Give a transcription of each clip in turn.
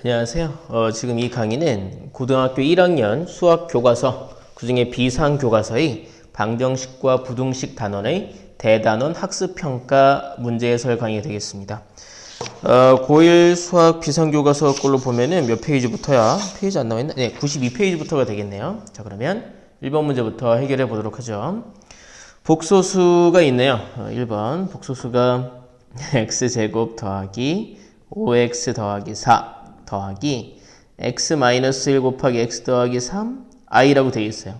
안녕하세요. 지금 이 강의는 고등학교 1학년 수학 교과서, 그중에 비상 교과서의 방정식과 부등식 단원의 대단원 학습평가 문제 해설 강의 되겠습니다. 고1 수학 비상 교과서 걸로 보면은 몇 페이지부터야? 페이지 안 나와있나? 네, 92페이지부터가 되겠네요. 자, 그러면 1번 문제부터 해결해 보도록 하죠. 복소수가 있네요. 1번 복소수가 x제곱 더하기 5x 더하기 4 더하기 x-1 곱하기 x 더하기 3 i라고 되어 있어요.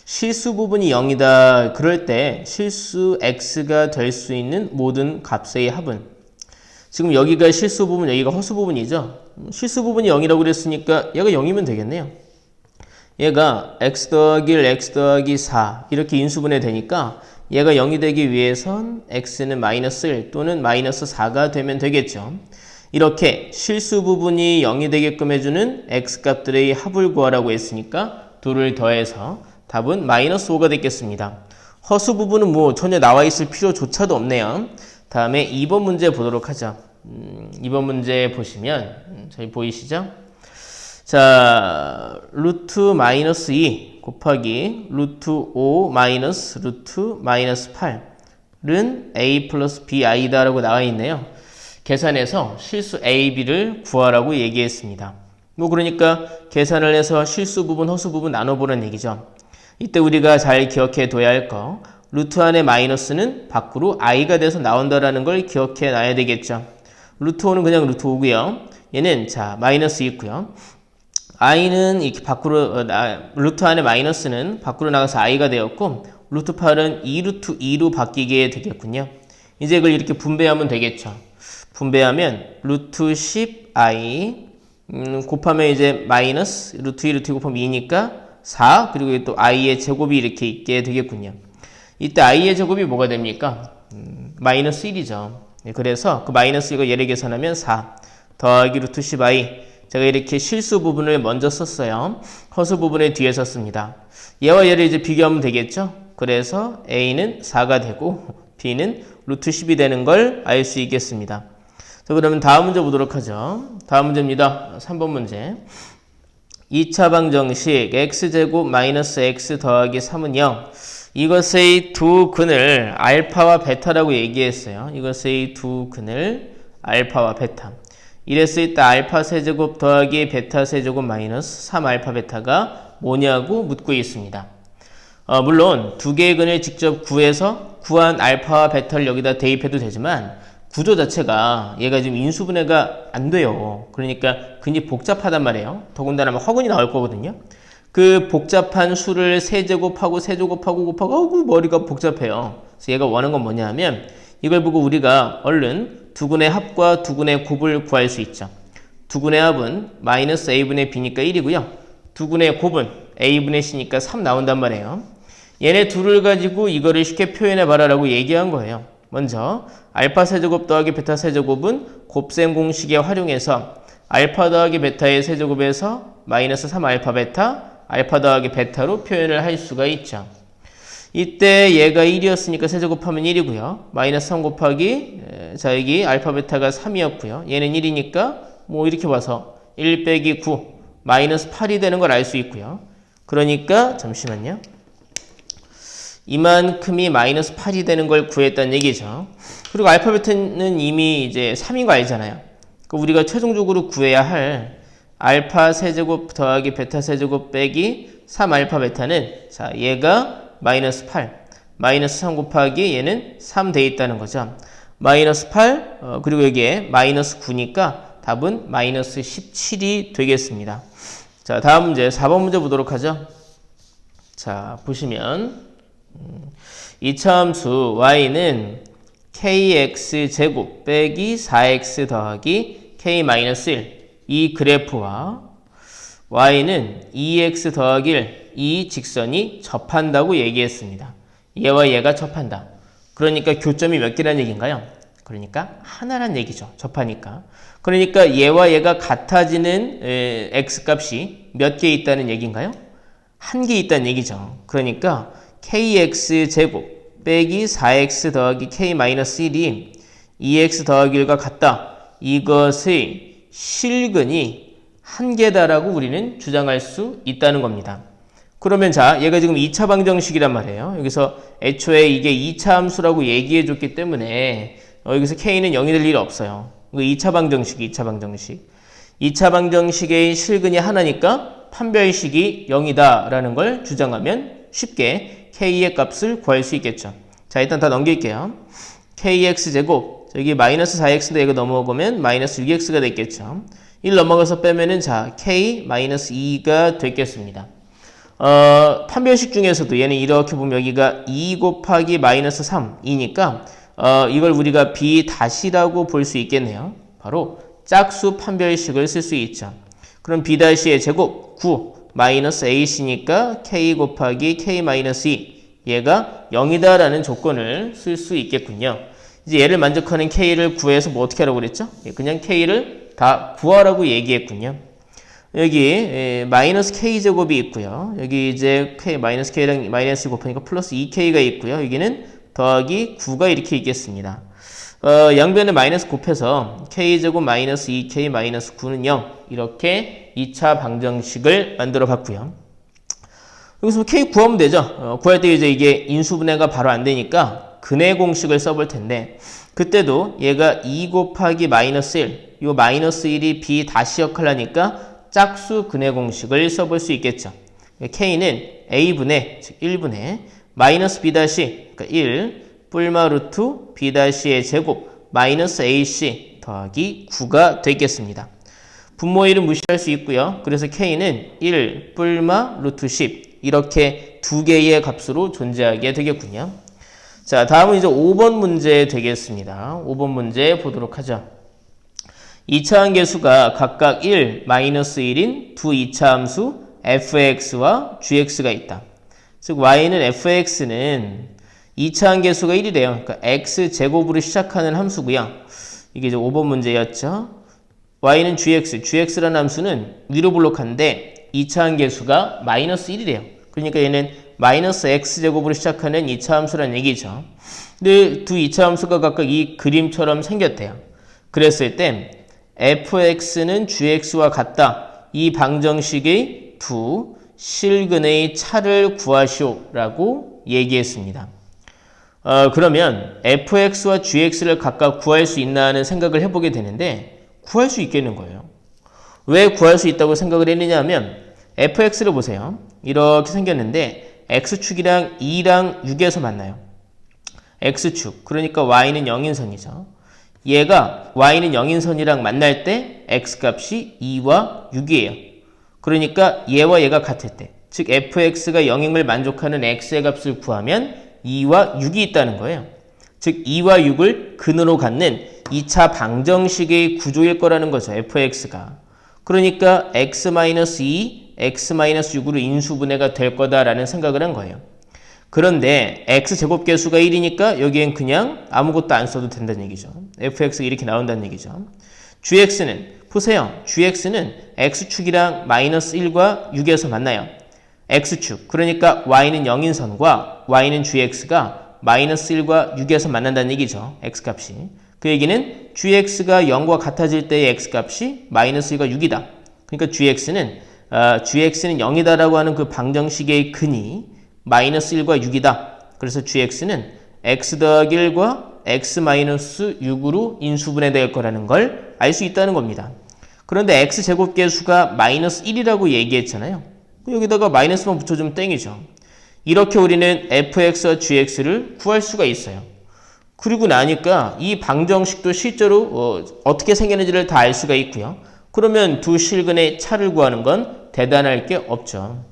실수 부분이 0이다. 그럴 때 실수 x가 될 수 있는 모든 값의 합은, 지금 여기가 실수 부분, 여기가 허수 부분이죠. 실수 부분이 0이라고 그랬으니까 얘가 0이면 되겠네요. 얘가 x 더하기 1, x 더하기 4 이렇게 인수분해 되니까 얘가 0이 되기 위해선 x는 -1 또는 -4가 되면 되겠죠. 이렇게 실수 부분이 0이 되게끔 해주는 x값들의 합을 구하라고 했으니까 둘을 더해서 답은 -5가 되겠습니다. 허수 부분은 뭐 전혀 나와 있을 필요조차도 없네요. 다음에 2번 문제 보도록 하죠. 2번 문제 보시면 저희 보이시죠? 자, 루트 -2 곱하기 루트 5 마이너스 루트 -8은 a 플러스 bi다 라고 나와 있네요. 계산해서 실수 a, b를 구하라고 얘기했습니다. 뭐 그러니까 계산을 해서 실수 부분, 허수 부분 나눠보는 얘기죠. 이때 우리가 잘 기억해 둬야 할 거, 루트 안에 마이너스는 밖으로 i가 돼서 나온다라는 걸 기억해 놔야 되겠죠. 루트 5는 그냥 루트 5고요. 얘는 자 마이너스 있고요. i는 이렇게 밖으로 루트 안에 마이너스는 밖으로 나가서 i가 되었고, 루트 8은 2루트 2로 바뀌게 되겠군요. 이제 그걸 이렇게 분배하면 되겠죠. 분배하면 루트 10i 곱하면 이제 마이너스 루트 2 루트 2 곱하면 2니까 4, 그리고 또 i의 제곱이 이렇게 있게 되겠군요. 이때 i의 제곱이 뭐가 됩니까? 마이너스 1이죠. 그래서 그 마이너스 이거 얘를 계산하면 4 더하기 루트 10i, 제가 이렇게 실수 부분을 먼저 썼어요. 허수 부분을 뒤에 썼습니다. 얘와 얘를 이제 비교하면 되겠죠. 그래서 a는 4가 되고 b는 루트 10이 되는 걸 알 수 있겠습니다. 자, 그러면 다음 문제 보도록 하죠. 다음 문제입니다. 3번 문제. 2차 방정식 x제곱 마이너스 x 더하기 3은 0. 이것의 두 근을 알파와 베타라고 얘기했어요. 이것의 두 근을 알파와 베타. 이랬을 때 알파 세제곱 더하기 베타 세제곱 마이너스 3알파 베타가 뭐냐고 묻고 있습니다. 물론 두 개의 근을 직접 구해서 구한 알파와 베타를 여기다 대입해도 되지만 구조 자체가 얘가 지금 인수분해가 안 돼요. 그러니까 굉장히 복잡하단 말이에요. 더군다나 화근이 나올 거거든요. 그 복잡한 수를 세제곱하고 세제곱하고 곱하고 아이고 머리가 복잡해요. 그래서 얘가 원하는 건 뭐냐 하면 이걸 보고 우리가 얼른 두 근의 합과 두 근의 곱을 구할 수 있죠. 두 근의 합은 마이너스 a분의 b니까 1이고요. 두 근의 곱은 a분의 c니까 3 나온단 말이에요. 얘네 둘을 가지고 이거를 쉽게 표현해봐라 라고 얘기한 거예요. 먼저 알파 세제곱 더하기 베타 세제곱은 곱셈 공식에 활용해서 알파 더하기 베타의 세제곱에서 마이너스 3알파 베타, 알파 더하기 베타로 표현을 할 수가 있죠. 이때 얘가 1이었으니까 세제곱하면 1이고요. 마이너스 3 곱하기 자 여기 알파 베타가 3이었고요. 얘는 1이니까 뭐 이렇게 봐서 1 빼기 9 마이너스 8이 되는 걸 알 수 있고요. 그러니까 잠시만요. 이만큼이 마이너스 8이 되는 걸 구했다는 얘기죠. 그리고 알파 베타는 이미 이제 3인 거 알잖아요. 그러니까 우리가 최종적으로 구해야 할 알파 세제곱 더하기 베타 세제곱 빼기 3알파 베타는 자 얘가 마이너스 8, 마이너스 3 곱하기 얘는 3 돼 있다는 거죠. 마이너스 8 그리고 여기에 마이너스 9니까 답은 마이너스 17이 되겠습니다. 자, 다음 문제 4번 문제 보도록 하죠. 자, 보시면 이차함수 y는 kx제곱 빼기 4x 더하기 k-1 이 그래프와 y는 2x 더하기 1 이 직선이 접한다고 얘기했습니다. 얘와 얘가 접한다. 그러니까 교점이 몇 개라는 얘기인가요? 그러니까 하나란 얘기죠. 접하니까. 그러니까 얘와 얘가 같아지는 x값이 몇 개 있다는 얘기인가요? 한 개 있다는 얘기죠. 그러니까 kx제곱 빼기 4x 더하기 k-1이 2x 더하기 1과 같다. 이것의 실근이 한계다라고 우리는 주장할 수 있다는 겁니다. 그러면 자, 얘가 지금 2차 방정식이란 말이에요. 여기서 애초에 이게 2차 함수라고 얘기해 줬기 때문에 여기서 k는 0이 될 일이 없어요. 이거 2차 방정식, 2차 방정식. 2차 방정식의 실근이 하나니까 판별식이 0이다 라는 걸 주장하면 쉽게 k의 값을 구할 수 있겠죠. 자, 일단 다 넘길게요. kx제곱, 여기 마이너스 4x인데 이거 넘어가면 마이너스 6x가 됐겠죠. 1 넘어가서 빼면은 자, k-2가 됐겠습니다. 판별식 중에서도 얘는 이렇게 보면 여기가 2 곱하기 마이너스 3이니까 이걸 우리가 b 다시라고 볼 수 있겠네요. 바로 짝수 판별식을 쓸 수 있죠. 그럼 b 다시의 제곱 9 마이너스 ac니까 k 곱하기 k 마이너스 2 얘가 0이다 라는 조건을 쓸 수 있겠군요. 이제 얘를 만족하는 k를 구해서 뭐 어떻게 하라고 그랬죠? 그냥 k를 다 구하라고 얘기했군요. 여기 마이너스 k제곱이 있고요. 여기 이제 k 마이너스 k랑 마이너스 곱하니까 플러스 2k가 있고요. 여기는 더하기 9가 이렇게 있겠습니다. 양변에 마이너스 곱해서 k제곱 마이너스 2k 마이너스 9는 0 이렇게 2차 방정식을 만들어 봤고요. 여기서 k 구하면 되죠. 구할 때 이제 이게 인수분해가 바로 안 되니까 근해 공식을 써볼 텐데 그때도 얘가 2 곱하기 마이너스 1 요 마이너스 1이 b 다시 역할을 하니까 짝수 근해 공식을 써볼 수 있겠죠. k는 a분의 즉 1분의 마이너스 b 다시 그러니까 1 뿔마 루트 b 다시의 제곱 마이너스 ac 더하기 9가 되겠습니다. 분모 1은 무시할 수 있고요. 그래서 k는 1 뿔마 루트 10 이렇게 두 개의 값으로 존재하게 되겠군요. 자, 다음은 이제 5번 문제 되겠습니다. 5번 문제 보도록 하죠. 2차 함계수가 각각 1, 마이너스 1인 두 2차 함수 fx와 gx가 있다. 즉 y는 fx는 2차 함계수가 1이래요. 그러니까 x제곱으로 시작하는 함수고요. 이게 이제 5번 문제였죠. y는 gx라는 함수는 위로 볼록한데 2차 함계수가 마이너스 1이래요. 그러니까 얘는 마이너스 x제곱으로 시작하는 2차 함수라는 얘기죠. 근데 두 2차 함수가 각각 이 그림처럼 생겼대요. 그랬을 때 fx는 gx와 같다. 이 방정식의 두 실근의 차를 구하시오라고 얘기했습니다. 그러면 fx와 gx를 각각 구할 수 있나 하는 생각을 해보게 되는데 구할 수 있겠는 거예요. 왜 구할 수 있다고 생각을 했느냐 하면 fx를 보세요. 이렇게 생겼는데 x축이랑 2랑 6에서 만나요. x축, 그러니까 y는 0인선이죠. 얘가 y는 0인선이랑 만날 때 x값이 2와 6이에요. 그러니까 얘와 얘가 같을 때, 즉 fx가 0임을 만족하는 x의 값을 구하면 2와 6이 있다는 거예요. 즉 2와 6을 근으로 갖는 2차 방정식의 구조일 거라는 거죠. fx가. 그러니까 x-2, x-6으로 인수분해가 될 거다라는 생각을 한 거예요. 그런데 x제곱계수가 1이니까 여기엔 그냥 아무것도 안 써도 된다는 얘기죠. fx가 이렇게 나온다는 얘기죠. gx는 보세요. gx는 x축이랑 마이너스 1과 6에서 만나요. x축, 그러니까 y는 0인선과 y는 gx가 마이너스 1과 6에서 만난다는 얘기죠. x값이. 그 얘기는 gx가 0과 같아질 때의 x값이 마이너스 1과 6이다. 그러니까 gx는 0이다라고 하는 그 방정식의 근이 마이너스 1과 6이다. 그래서 gx는 x 더하기 1과 x 마이너스 6으로 인수분해될 거라는 걸 알 수 있다는 겁니다. 그런데 x제곱계수가 마이너스 1이라고 얘기했잖아요. 여기다가 마이너스만 붙여주면 땡이죠. 이렇게 우리는 fx와 gx를 구할 수가 있어요. 그리고 나니까 이 방정식도 실제로 어떻게 생겼는지를 다 알 수가 있고요. 그러면 두 실근의 차를 구하는 건 대단할 게 없죠.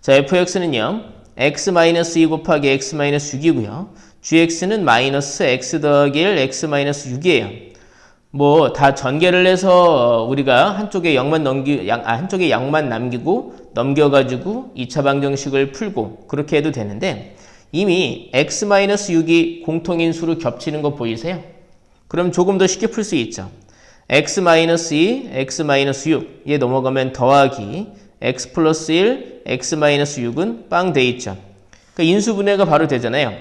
자, fx는요. x-2 곱하기 x-6이고요. gx는 마이너스 x 더하기 1 x-6이에요. 뭐 다 전개를 해서 우리가 한쪽에 0만 한쪽에 0만 남기고 넘겨가지고 2차 방정식을 풀고 그렇게 해도 되는데 이미 x-6이 공통인수로 겹치는 거 보이세요? 그럼 조금 더 쉽게 풀 수 있죠. x-2, x-6 얘 넘어가면 더하기 x 플러스 1, x-6은 빵 돼 있죠. 그러니까 인수분해가 바로 되잖아요.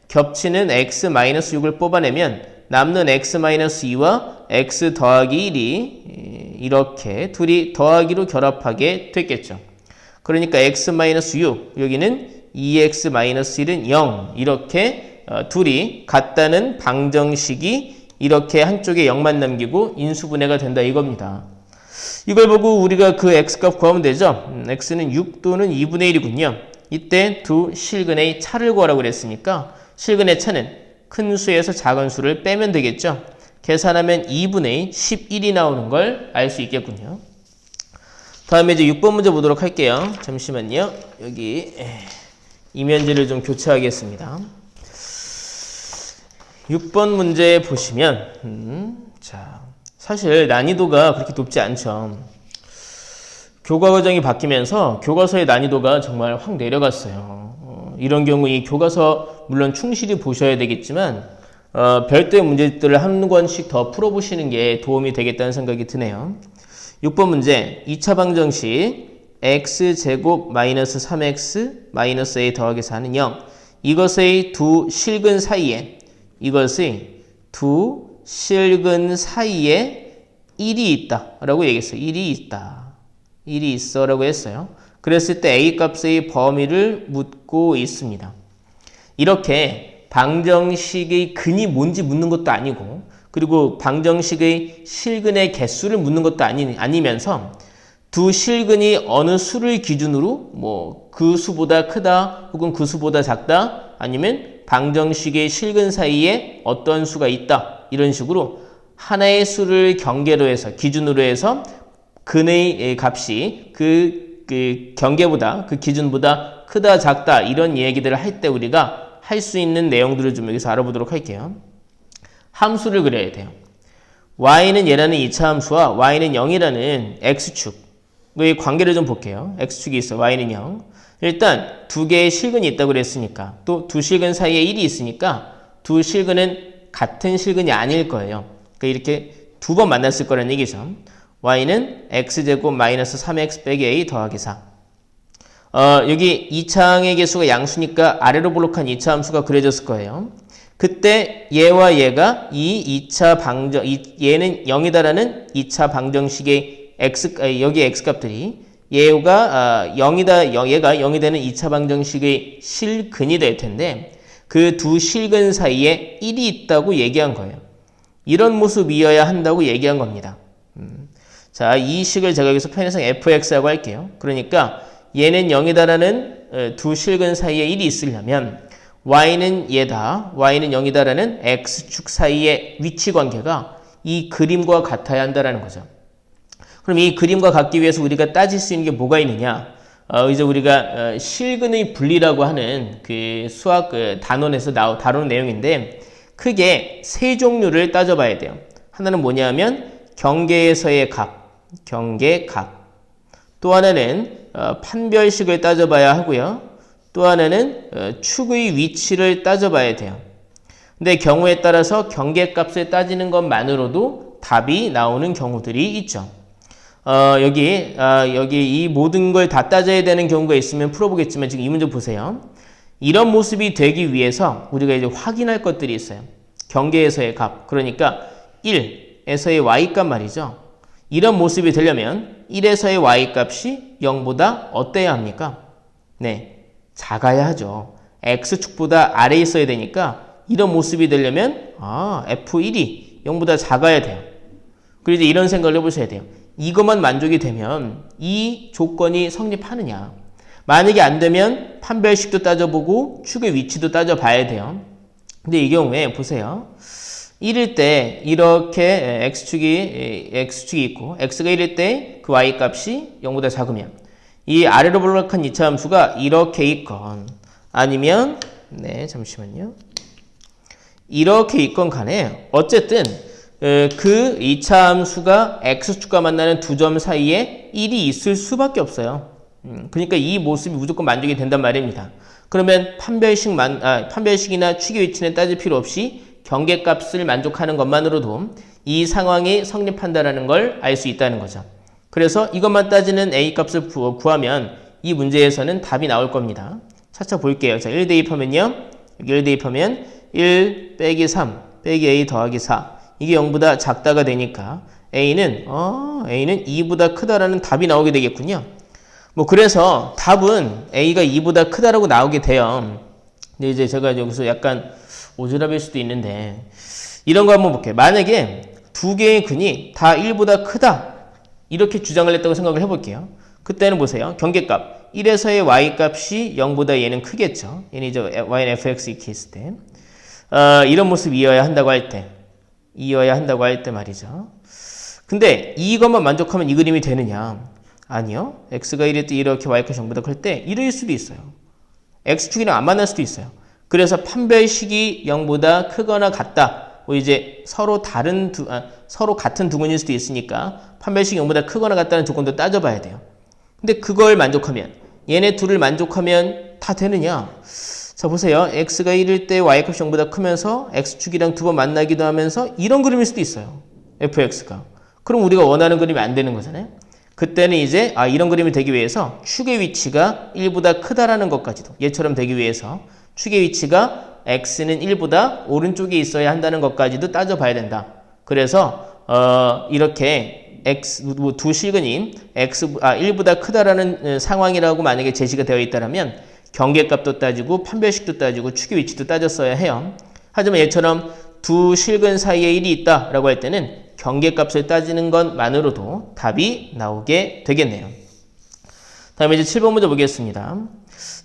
겹치는 x-6을 뽑아내면 남는 x-2와 x 더하기 이렇게 둘이 더하기로 결합하게 됐겠죠. 그러니까 x-6 여기는 2x-1은 0 이렇게 둘이 같다는 방정식이 이렇게 한쪽에 0만 남기고 인수분해가 된다 이겁니다. 이걸 보고 우리가 그 x값 구하면 되죠. x는 6 또는 2분의 1이군요. 이때 두 실근의 차를 구하라고 그랬으니까 실근의 차는 큰 수에서 작은 수를 빼면 되겠죠. 계산하면 2분의 11이 나오는 걸 알 수 있겠군요. 다음에 이제 6번 문제 보도록 할게요. 잠시만요. 여기 이면지를 좀 교체하겠습니다. 6번 문제 보시면 자, 사실 난이도가 그렇게 높지 않죠. 교과 과정이 바뀌면서 교과서의 난이도가 정말 확 내려갔어요. 이런 경우 이 교과서 물론 충실히 보셔야 되겠지만 별도의 문제들을 한 권씩 더 풀어보시는 게 도움이 되겠다는 생각이 드네요. 6번 문제 2차 방정식 x제곱 마이너스 3x 마이너스 a 더하기 4는 0 이것의 두 실근 사이에 1이 있다 라고 얘기했어요. 1이 있다. 1이 있어 라고 했어요. 그랬을 때 a 값의 범위를 묻고 있습니다. 이렇게 방정식의 근이 뭔지 묻는 것도 아니고 그리고 방정식의 실근의 개수를 묻는 것도 아니면서 두 실근이 어느 수를 기준으로 뭐 그 수보다 크다 혹은 그 수보다 작다 아니면 방정식의 실근 사이에 어떤 수가 있다 이런 식으로 하나의 수를 경계로 해서 기준으로 해서 근의 값이 그 경계보다 그 기준보다 크다 작다 이런 얘기들을 할 때 우리가 할 수 있는 내용들을 좀 여기서 알아보도록 할게요. 함수를 그려야 돼요. y는 얘라는 2차 함수와 y는 0이라는 x축의 관계를 좀 볼게요. x축이 있어 y는 0. 일단 두 개의 실근이 있다고 그랬으니까 또 두 실근 사이에 1이 있으니까 두 실근은 같은 실근이 아닐 거예요. 그러니까 이렇게 두 번 만났을 거라는 얘기죠. y는 x제곱 마이너스 3x 빼기 a 더하기 4. 여기 2차항의 개수가 양수니까 아래로 볼록한 2차 함수가 그려졌을 거예요. 그때 얘와 얘가 얘는 0이다라는 2차 방정식의 여기 x값들이 얘가 0이 되는 2차 방정식의 실근이 될 텐데 그 두 실근 사이에 1이 있다고 얘기한 거예요. 이런 모습이어야 한다고 얘기한 겁니다. 자, 이 식을 제가 여기서 편의상 fx라고 할게요. 그러니까 얘는 0이다라는 두 실근 사이에 1이 있으려면 y는 얘다, y는 0이다라는 x축 사이의 위치 관계가 이 그림과 같아야 한다라는 거죠. 그럼 이 그림과 같기 위해서 우리가 따질 수 있는 게 뭐가 있느냐? 이제 우리가 실근의 분리라고 하는 그 수학 단원에서 다루는 내용인데 크게 세 종류를 따져봐야 돼요. 하나는 뭐냐면 경계에서의 값, 경계값. 또 하나는 판별식을 따져봐야 하고요. 또 하나는 축의 위치를 따져봐야 돼요. 근데 경우에 따라서 경계값을 따지는 것만으로도 답이 나오는 경우들이 있죠. 여기 이 모든 걸 다 따져야 되는 경우가 있으면 풀어보겠지만 지금 이 문제 보세요. 이런 모습이 되기 위해서 우리가 이제 확인할 것들이 있어요. 경계에서의 값, 그러니까 1에서의 y값 말이죠. 이런 모습이 되려면 1에서의 y값이 0보다 어때야 합니까? 네, 작아야 하죠. x축보다 아래에 있어야 되니까 이런 모습이 되려면 f1이 0보다 작아야 돼요. 그래서 이런 생각을 해보셔야 돼요. 이것만 만족이 되면 이 조건이 성립하느냐. 만약에 안 되면 판별식도 따져보고 축의 위치도 따져봐야 돼요. 근데 이 경우에 보세요. 1일 때 이렇게 x축이 있고 x가 1일 때 그 y값이 0보다 작으면 이 아래로 볼록한 2차 함수가 이렇게 있건 아니면 잠시만요. 이렇게 있건 간에 어쨌든 그 2차 함수가 x축과 만나는 두 점 사이에 1이 있을 수밖에 없어요. 그러니까 이 모습이 무조건 만족이 된단 말입니다. 그러면 판별식이나 축의 위치는 따질 필요 없이 경계값을 만족하는 것만으로도 이 상황이 성립한다는 걸 알 수 있다는 거죠. 그래서 이것만 따지는 a값을 구하면 이 문제에서는 답이 나올 겁니다. 차차 볼게요. 자, 1 대입하면요. 여기 1 대입하면 1 빼기 3 빼기 a 더하기 4 이게 0보다 작다가 되니까 A는 2보다 크다라는 답이 나오게 되겠군요. 뭐 그래서 답은 A가 2보다 크다라고 나오게 돼요. 근데 이제 제가 여기서 약간 오지랖일 수도 있는데 이런 거 한번 볼게요. 만약에 두 개의 근이 다 1보다 크다 이렇게 주장을 했다고 생각을 해볼게요. 그때는 보세요. 경계값 1에서의 y값이 0보다 얘는 크겠죠. 얘는 이제 y는 fx 이렇게 있을 때 이런 모습 이어야 한다고 할 때 말이죠. 근데 이것만 만족하면 이 그림이 되느냐? 아니요. x가 1일 때 이렇게 y값이 0보다 클 때 1일 수도 있어요. x축이랑 안 만날 수도 있어요. 그래서 판별식이 0보다 크거나 같다. 뭐 이제 서로 같은 두 근일 수도 있으니까 판별식이 0보다 크거나 같다는 조건도 따져봐야 돼요. 근데 그걸 만족하면 얘네 둘을 만족하면 다 되느냐? 자 보세요. x가 1일 때 y값이 0보다 크면서 x축이랑 두 번 만나기도 하면서 이런 그림일 수도 있어요. fx가. 그럼 우리가 원하는 그림이 안 되는 거잖아요. 그때는 이제 이런 그림이 되기 위해서 축의 위치가 1보다 크다라는 것까지도 얘처럼 되기 위해서 축의 위치가 x는 1보다 오른쪽에 있어야 한다는 것까지도 따져봐야 된다. 그래서 이렇게 두 실근이 1보다 크다라는 상황이라고 만약에 제시가 되어 있다면 경계값도 따지고 판별식도 따지고 축의 위치도 따졌어야 해요. 하지만 얘처럼 두 실근 사이에 1이 있다라고 할 때는 경계값을 따지는 것만으로도 답이 나오게 되겠네요. 다음에 이제 7번 문제 보겠습니다.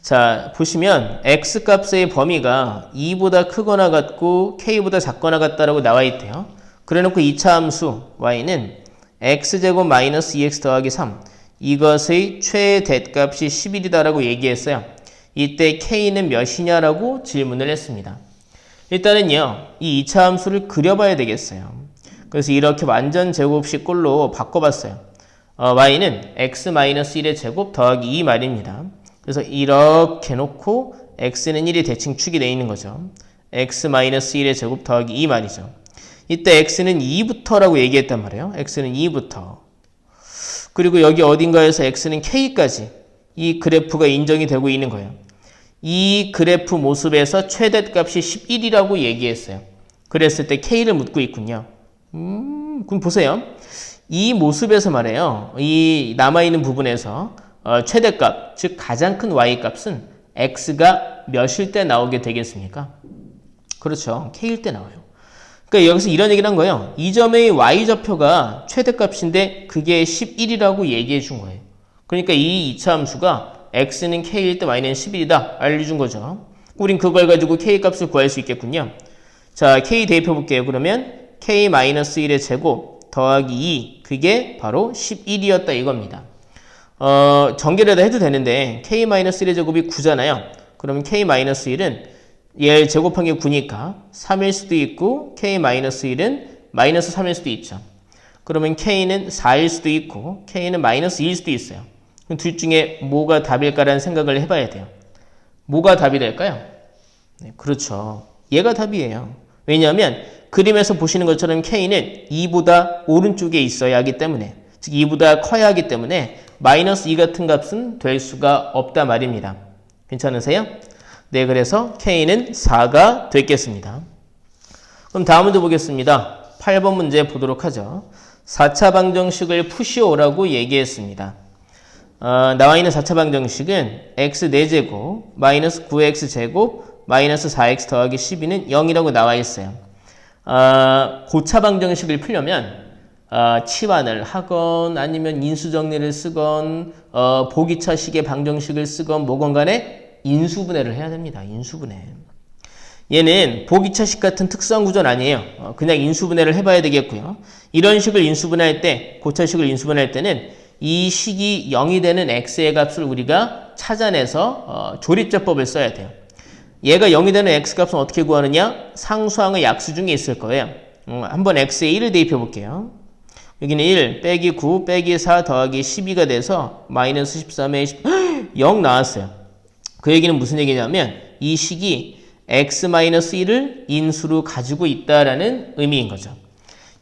자, 보시면 x값의 범위가 2보다 크거나 같고 k보다 작거나 같다라고 나와 있대요. 그래놓고 2차 함수 y는 x제곱 마이너스 2x 더하기 3 이것의 최대값이 11이다라고 얘기했어요. 이때 k는 몇이냐라고 질문을 했습니다. 일단은요, 이 2차 함수를 그려봐야 되겠어요. 그래서 이렇게 완전 제곱식 꼴로 바꿔봤어요. y는 x-1의 제곱 더하기 2 말입니다. 그래서 이렇게 놓고 x는 1이 대칭 축이 되어 있는 거죠. x-1의 제곱 더하기 2 말이죠. 이때 x는 2부터라고 얘기했단 말이에요. x는 2부터. 그리고 여기 어딘가에서 x는 k까지 이 그래프가 인정이 되고 있는 거예요. 이 그래프 모습에서 최대값이 11이라고 얘기했어요. 그랬을 때 k를 묻고 있군요. 그럼 보세요. 이 모습에서 말해요. 이 남아있는 부분에서 최대값, 즉 가장 큰 y값은 x가 몇일 때 나오게 되겠습니까? 그렇죠. k일 때 나와요. 그러니까 여기서 이런 얘기를 한 거예요. 이 점의 y좌표가 최대값인데 그게 11이라고 얘기해 준 거예요. 그러니까 이 2차 함수가 x는 k일 때 y는 11이다 알려준 거죠. 우린 그걸 가지고 k값을 구할 수 있겠군요. 자, k 대입해 볼게요. 그러면 k-1의 제곱 더하기 2 그게 바로 11이었다 이겁니다. 전개를 해도 되는데 k-1의 제곱이 9잖아요. 그러면 k-1은 얘 제곱한 게 9니까 3일 수도 있고 k-1은 마이너스 3일 수도 있죠. 그러면 k는 4일 수도 있고 k는 마이너스 2일 수도 있어요. 둘 중에 뭐가 답일까라는 생각을 해봐야 돼요. 뭐가 답이 될까요? 네, 그렇죠. 얘가 답이에요. 왜냐하면 그림에서 보시는 것처럼 k는 2보다 오른쪽에 있어야 하기 때문에 즉 2보다 커야 하기 때문에 마이너스 2 같은 값은 될 수가 없다 말입니다. 괜찮으세요? 네, 그래서 k는 4가 되겠습니다. 그럼 다음 문제 보겠습니다. 8번 문제 보도록 하죠. 4차 방정식을 푸시오라고 얘기했습니다. 나와 있는 4차 방정식은 x 4제곱 마이너스 9x제곱 마이너스 4x 더하기 12는 0이라고 나와 있어요. 고차 방정식을 풀려면 치환을 하건 아니면 인수정리를 쓰건 보기차식의 방정식을 쓰건 뭐건 간에 인수분해를 해야 됩니다. 인수분해. 얘는 보기차식 같은 특수한 구조는 아니에요. 그냥 인수분해를 해봐야 되겠고요. 이런 식을 인수분해할 때, 고차식을 인수분해할 때는 이 식이 0이 되는 x의 값을 우리가 찾아내서 조립제법을 써야 돼요. 얘가 0이 되는 x값은 어떻게 구하느냐? 상수항의 약수 중에 있을 거예요. 한번 x에 1을 대입해 볼게요. 여기는 1 빼기 9 빼기 4 더하기 12가 돼서 마이너스 13에 0 나왔어요. 그 얘기는 무슨 얘기냐면 이 식이 x-1을 인수로 가지고 있다라는 의미인 거죠.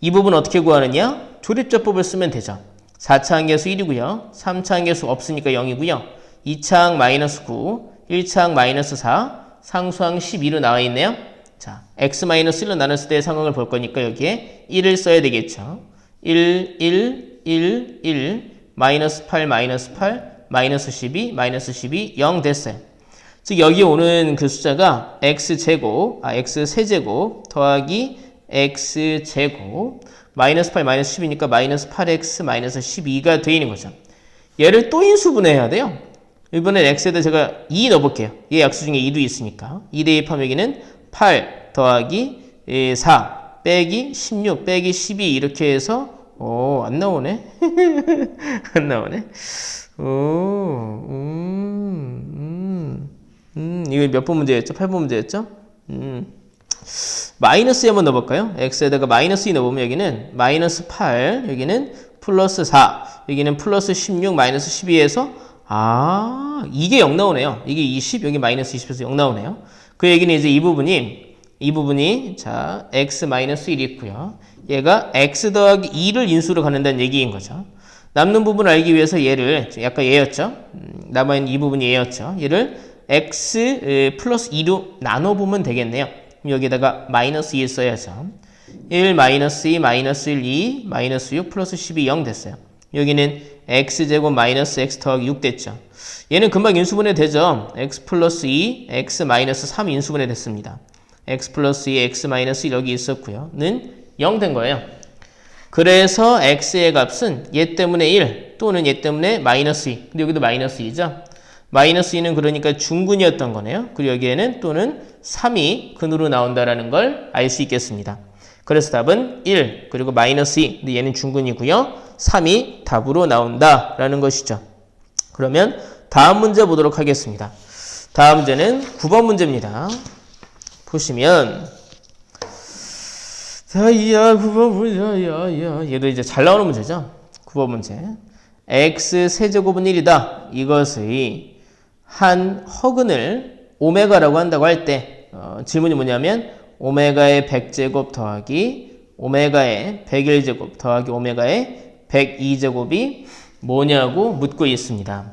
이 부분 어떻게 구하느냐? 조립제법을 쓰면 되죠. 4차 항계수 1이고요. 3차 항계수 없으니까 0이고요. 2차 항 마이너스 9, 1차 항 마이너스 4, 상수항 12로 나와 있네요. 자, x-1로 나눴을 때의 상황을 볼 거니까 여기에 1을 써야 되겠죠. 1, 1, 1, 1, 마이너스 8, 마이너스 8, 마이너스 12, 마이너스 12, 0 됐어요. 즉 여기 오는 그 숫자가 x 세제곱 더하기 x제곱 마이너스 8, 마이너스 10이니까 마이너스 8x 마이너스 12가 되어 있는 거죠. 얘를 또 인수분해해야 돼요. 이번엔 x에다 제가 2 넣어볼게요. 얘 약수 중에 2도 있으니까. 2 대입하면 여기는 8 더하기 4 빼기 16 빼기 12 이렇게 해서 안 나오네. 안 나오네. 이거 몇 번 문제였죠? 8번 문제였죠? 마이너스 한번 넣어볼까요? x에다가 마이너스 2 넣어보면 여기는 마이너스 8, 여기는 플러스 4, 여기는 플러스 16, 마이너스 12에서 이게 0 나오네요. 이게 20, 여기 마이너스 20에서 0 나오네요. 그 얘기는 이제 이 부분이 자 x 마이너스 1이 있고요. 얘가 x 더하기 2를 인수로 갖는다는 얘기인 거죠. 남는 부분을 알기 위해서 얘를 약간 얘였죠. 남아있는 이 부분이 얘였죠. 얘를 x 플러스 2로 나눠보면 되겠네요. 여기다가 마이너스 2 써야죠. 1 마이너스 2 마이너스 1 2 마이너스 6 플러스 12 0 됐어요. 여기는 x제곱 마이너스 x 더하기 6 됐죠. 얘는 금방 인수분해 되죠. x 플러스 2 x 마이너스 3 인수분해 됐습니다. x 플러스 2 x 마이너스 1 여기 있었고요. 는 0 된 거예요. 그래서 x의 값은 얘 때문에 1 또는 얘 때문에 마이너스 2. 근데 여기도 마이너스 2죠. 마이너스 2는 그러니까 중근이었던 거네요. 그리고 여기에는 또는 3이 근으로 나온다는 걸 알 수 있겠습니다. 그래서 답은 1 그리고 마이너스 2. 근데 얘는 중근이고요. 3이 답으로 나온다라는 것이죠. 그러면 다음 문제 보도록 하겠습니다. 다음 문제는 9번 문제입니다. 보시면 9번 문제 얘도 이제 잘 나오는 문제죠. 9번 문제 x 세제곱은 1이다. 이것의 한 허근을 오메가라고 한다고 할 때 질문이 뭐냐면 오메가의 100제곱 더하기 오메가의 101제곱 더하기 오메가의 102제곱이 뭐냐고 묻고 있습니다.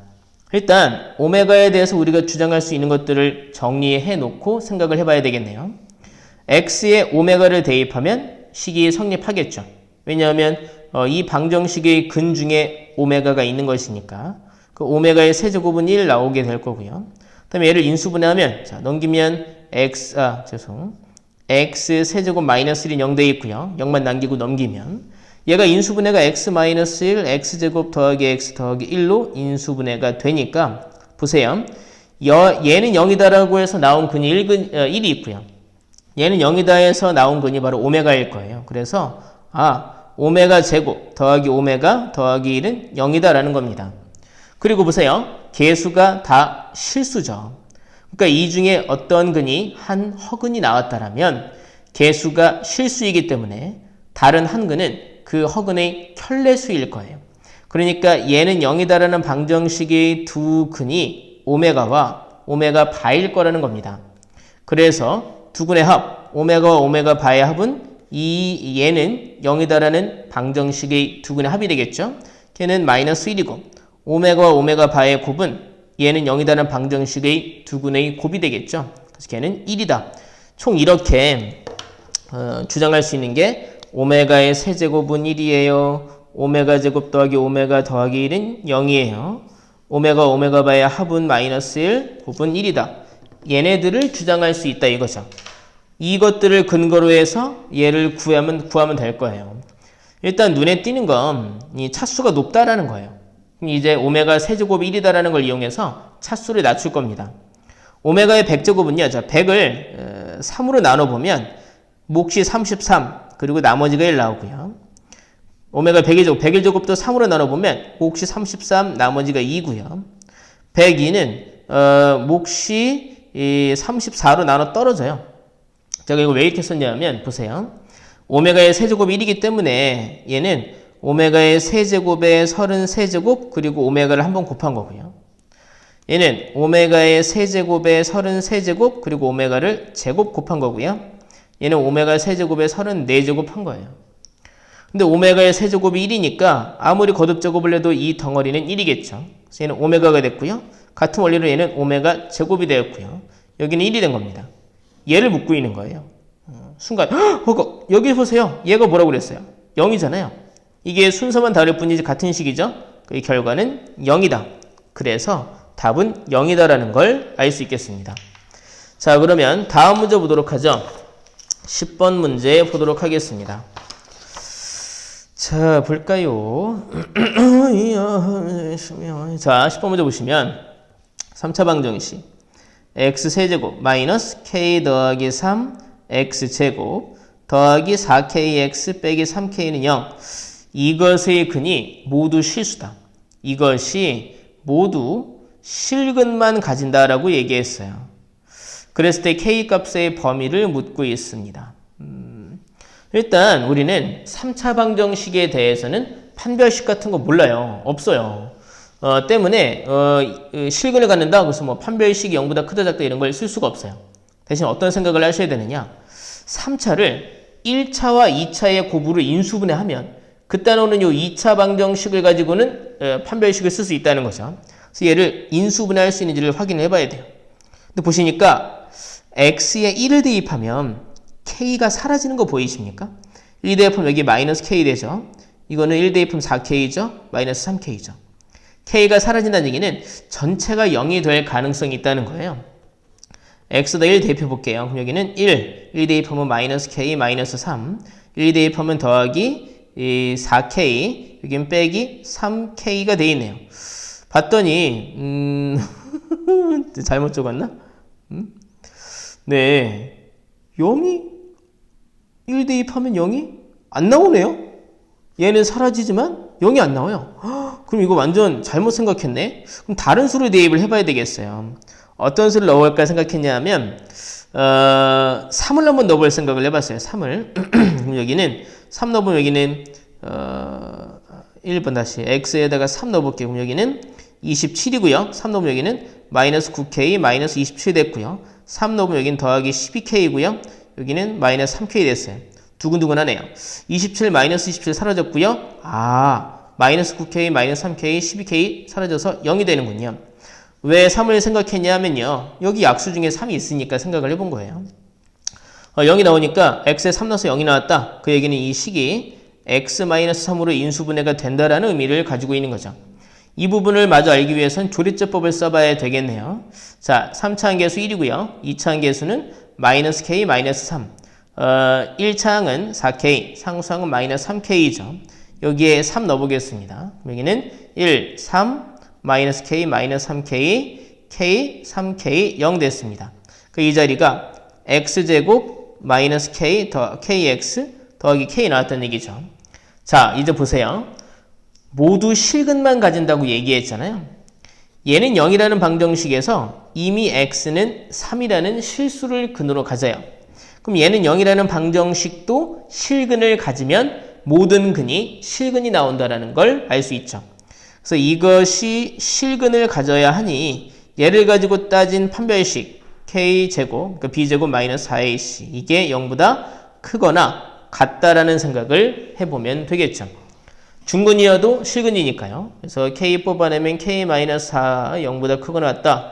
일단 오메가에 대해서 우리가 주장할 수 있는 것들을 정리해 놓고 생각을 해봐야 되겠네요. x에 오메가를 대입하면 식이 성립하겠죠. 왜냐하면 이 방정식의 근 중에 오메가가 있는 것이니까 그 오메가의 세제곱은 1 나오게 될 거고요. 그 다음에 얘를 인수분해하면 자 넘기면 x 세제곱 마이너스 1이 0 돼 있고요. 0만 남기고 넘기면 얘가 인수분해가 x 마이너스 1 x제곱 더하기 x 더하기 1로 인수분해가 되니까 보세요. 얘는 0이다라고 해서 나온 근이 1이 있고요. 얘는 0이다 해서 나온 근이 바로 오메가일 거예요. 그래서 오메가 제곱 더하기 오메가 더하기 1은 0이다라는 겁니다. 그리고 보세요. 개수가 다 실수죠. 그러니까 이 중에 어떤 근이 한 허근이 나왔다라면 개수가 실수이기 때문에 다른 한 근은 그 허근의 켤레수일 거예요. 그러니까 얘는 0이다라는 방정식의 두 근이 오메가와 오메가 바일 거라는 겁니다. 그래서 두 근의 합, 오메가와 오메가 바의 합은 얘는 0이다라는 방정식의 두 근의 합이 되겠죠. 걔는 마이너스 1이고 오메가와 오메가 바의 곱은 얘는 0이다라는 방정식의 두 근의 곱이 되겠죠. 그래서 걔는 1이다. 총 이렇게 주장할 수 있는 게 오메가의 세제곱은 1이에요. 오메가 제곱 더하기 오메가 더하기 1은 0이에요. 오메가 바의 합은 마이너스 1, 곱은 1이다. 얘네들을 주장할 수 있다 이거죠. 이것들을 근거로 해서 얘를 구하면 될 거예요. 일단 눈에 띄는 건 이 차수가 높다라는 거예요. 이제 오메가 세제곱이 1이다라는 걸 이용해서 차수를 낮출 겁니다. 오메가의 100제곱은요. 자, 100을 3으로 나눠보면 몫이 33 그리고 나머지가 1 나오고요. 오메가 101제곱도 3으로 나눠보면 몫이 33 나머지가 2고요. 102는 몫이 34로 나눠 떨어져요. 제가 이거 왜 이렇게 썼냐면 보세요. 오메가의 세제곱이 1이기 때문에 얘는 오메가의 세제곱에 33제곱 그리고 오메가를 한번 곱한 거고요. 얘는 오메가의 세제곱에 33제곱 그리고 오메가를 제곱 곱한 거고요. 얘는 오메가 세제곱에 34제곱 한 거예요. 근데 오메가의 세제곱이 1이니까 아무리 거듭제곱을 해도 이 덩어리는 1이겠죠. 그래서 얘는 오메가가 됐고요. 같은 원리로 얘는 오메가 제곱이 되었고요. 여기는 1이 된 겁니다. 얘를 묻고 있는 거예요. 순간 여기 보세요. 얘가 뭐라고 그랬어요? 0이잖아요. 이게 순서만 다를 뿐이지 같은 식이죠. 그 결과는 0이다. 그래서 답은 0이다라는 걸 알 수 있겠습니다. 자, 그러면 다음 문제 보도록 하죠. 10번 문제 보도록 하겠습니다. 자, 볼까요? 자, 10번 문제 보시면 3차 방정식 x세제곱 마이너스 k 더하기 3 x제곱 더하기 4kx 빼기 3k는 0. 이것의 근이 모두 실수다. 이것이 모두 실근만 가진다라고 얘기했어요. 그랬을 때 k값의 범위를 묻고 있습니다. 일단 우리는 3차 방정식에 대해서는 판별식 같은 거 몰라요. 없어요. 때문에 실근을 갖는다. 그래서 뭐 판별식이 0보다 크다 작다 이런 걸 쓸 수가 없어요. 대신 어떤 생각을 하셔야 되느냐. 3차를 1차와 2차의 곱으로 인수분해하면 그때 나오는 요 2차 방정식을 가지고는 판별식을 쓸 수 있다는 거죠. 그래서 얘를 인수분해할 수 있는지를 확인을 해봐야 돼요. 근데 보시니까 x에 1을 대입하면 k가 사라지는 거 보이십니까? 1 대입하면 여기 마이너스 k 되죠. 이거는 1 대입하면 4k죠. 마이너스 3k죠. k가 사라진다는 얘기는 전체가 0이 될 가능성이 있다는 거예요. x에다 1 대입해 볼게요. 그럼 여기는 1 대입하면 마이너스 k, 마이너스 3, 1 대입하면 더하기 4k, 여기는 빼기 3k가 돼 있네요. 봤더니 잘못 적었나? 네, 0이 1 대입하면 0이 안 나오네요. 얘는 사라지지만 0이 안 나와요. 그럼 이거 완전 잘못 생각했네. 그럼 다른 수를 대입을 해봐야 되겠어요. 어떤 수를 넣어볼까 생각했냐면 3을 한번 넣어볼 생각을 해봤어요. 3을. 그럼 여기는 3 넣어보면 여기는 1번 다시 x에다가 3 넣어볼게요. 그럼 여기는 27이고요. 3 넣으면 여기는 마이너스 9k 마이너스 27 됐고요. 3 넣으면 여기는 더하기 12k이고요. 여기는 마이너스 3k 됐어요. 두근두근하네요. 27 마이너스 27 사라졌고요. 마이너스 9k 마이너스 3k 12k 사라져서 0이 되는군요. 왜 3을 생각했냐면요. 여기 약수 중에 3이 있으니까 생각을 해본 거예요. 0이 나오니까 x에 3 넣어서 0이 나왔다. 그 얘기는 이 식이 x-3으로 인수분해가 된다라는 의미를 가지고 있는 거죠. 이 부분을 마저 알기 위해서는 조리제법을 써봐야 되겠네요. 자, 3차 항계수 1이고요. 2차 항계수는 마이너스 k, 마이너스 3. 1차 항은 4k, 상수항은 마이너스 3k이죠. 여기에 3 넣어보겠습니다. 여기는 1, 3, 마이너스 k, 마이너스 3k, k, 3k, 0 됐습니다. 그 이 자리가 x제곱 마이너스 k 더 kx 더하기 k 나왔다는 얘기죠. 자, 이제 보세요. 모두 실근만 가진다고 얘기했잖아요. 얘는 0이라는 방정식에서 이미 x는 3이라는 실수를 근으로 가져요. 그럼 얘는 0이라는 방정식도 실근을 가지면 모든 근이 실근이 나온다는 걸 알 수 있죠. 그래서 이것이 실근을 가져야 하니 얘를 가지고 따진 판별식 k제곱, 그러니까 b제곱 마이너스 4ac 이게 0보다 크거나 같다라는 생각을 해보면 되겠죠. 중근이어도 실근이니까요. 그래서 k 뽑아내면 k-4 0보다 크거나 같다.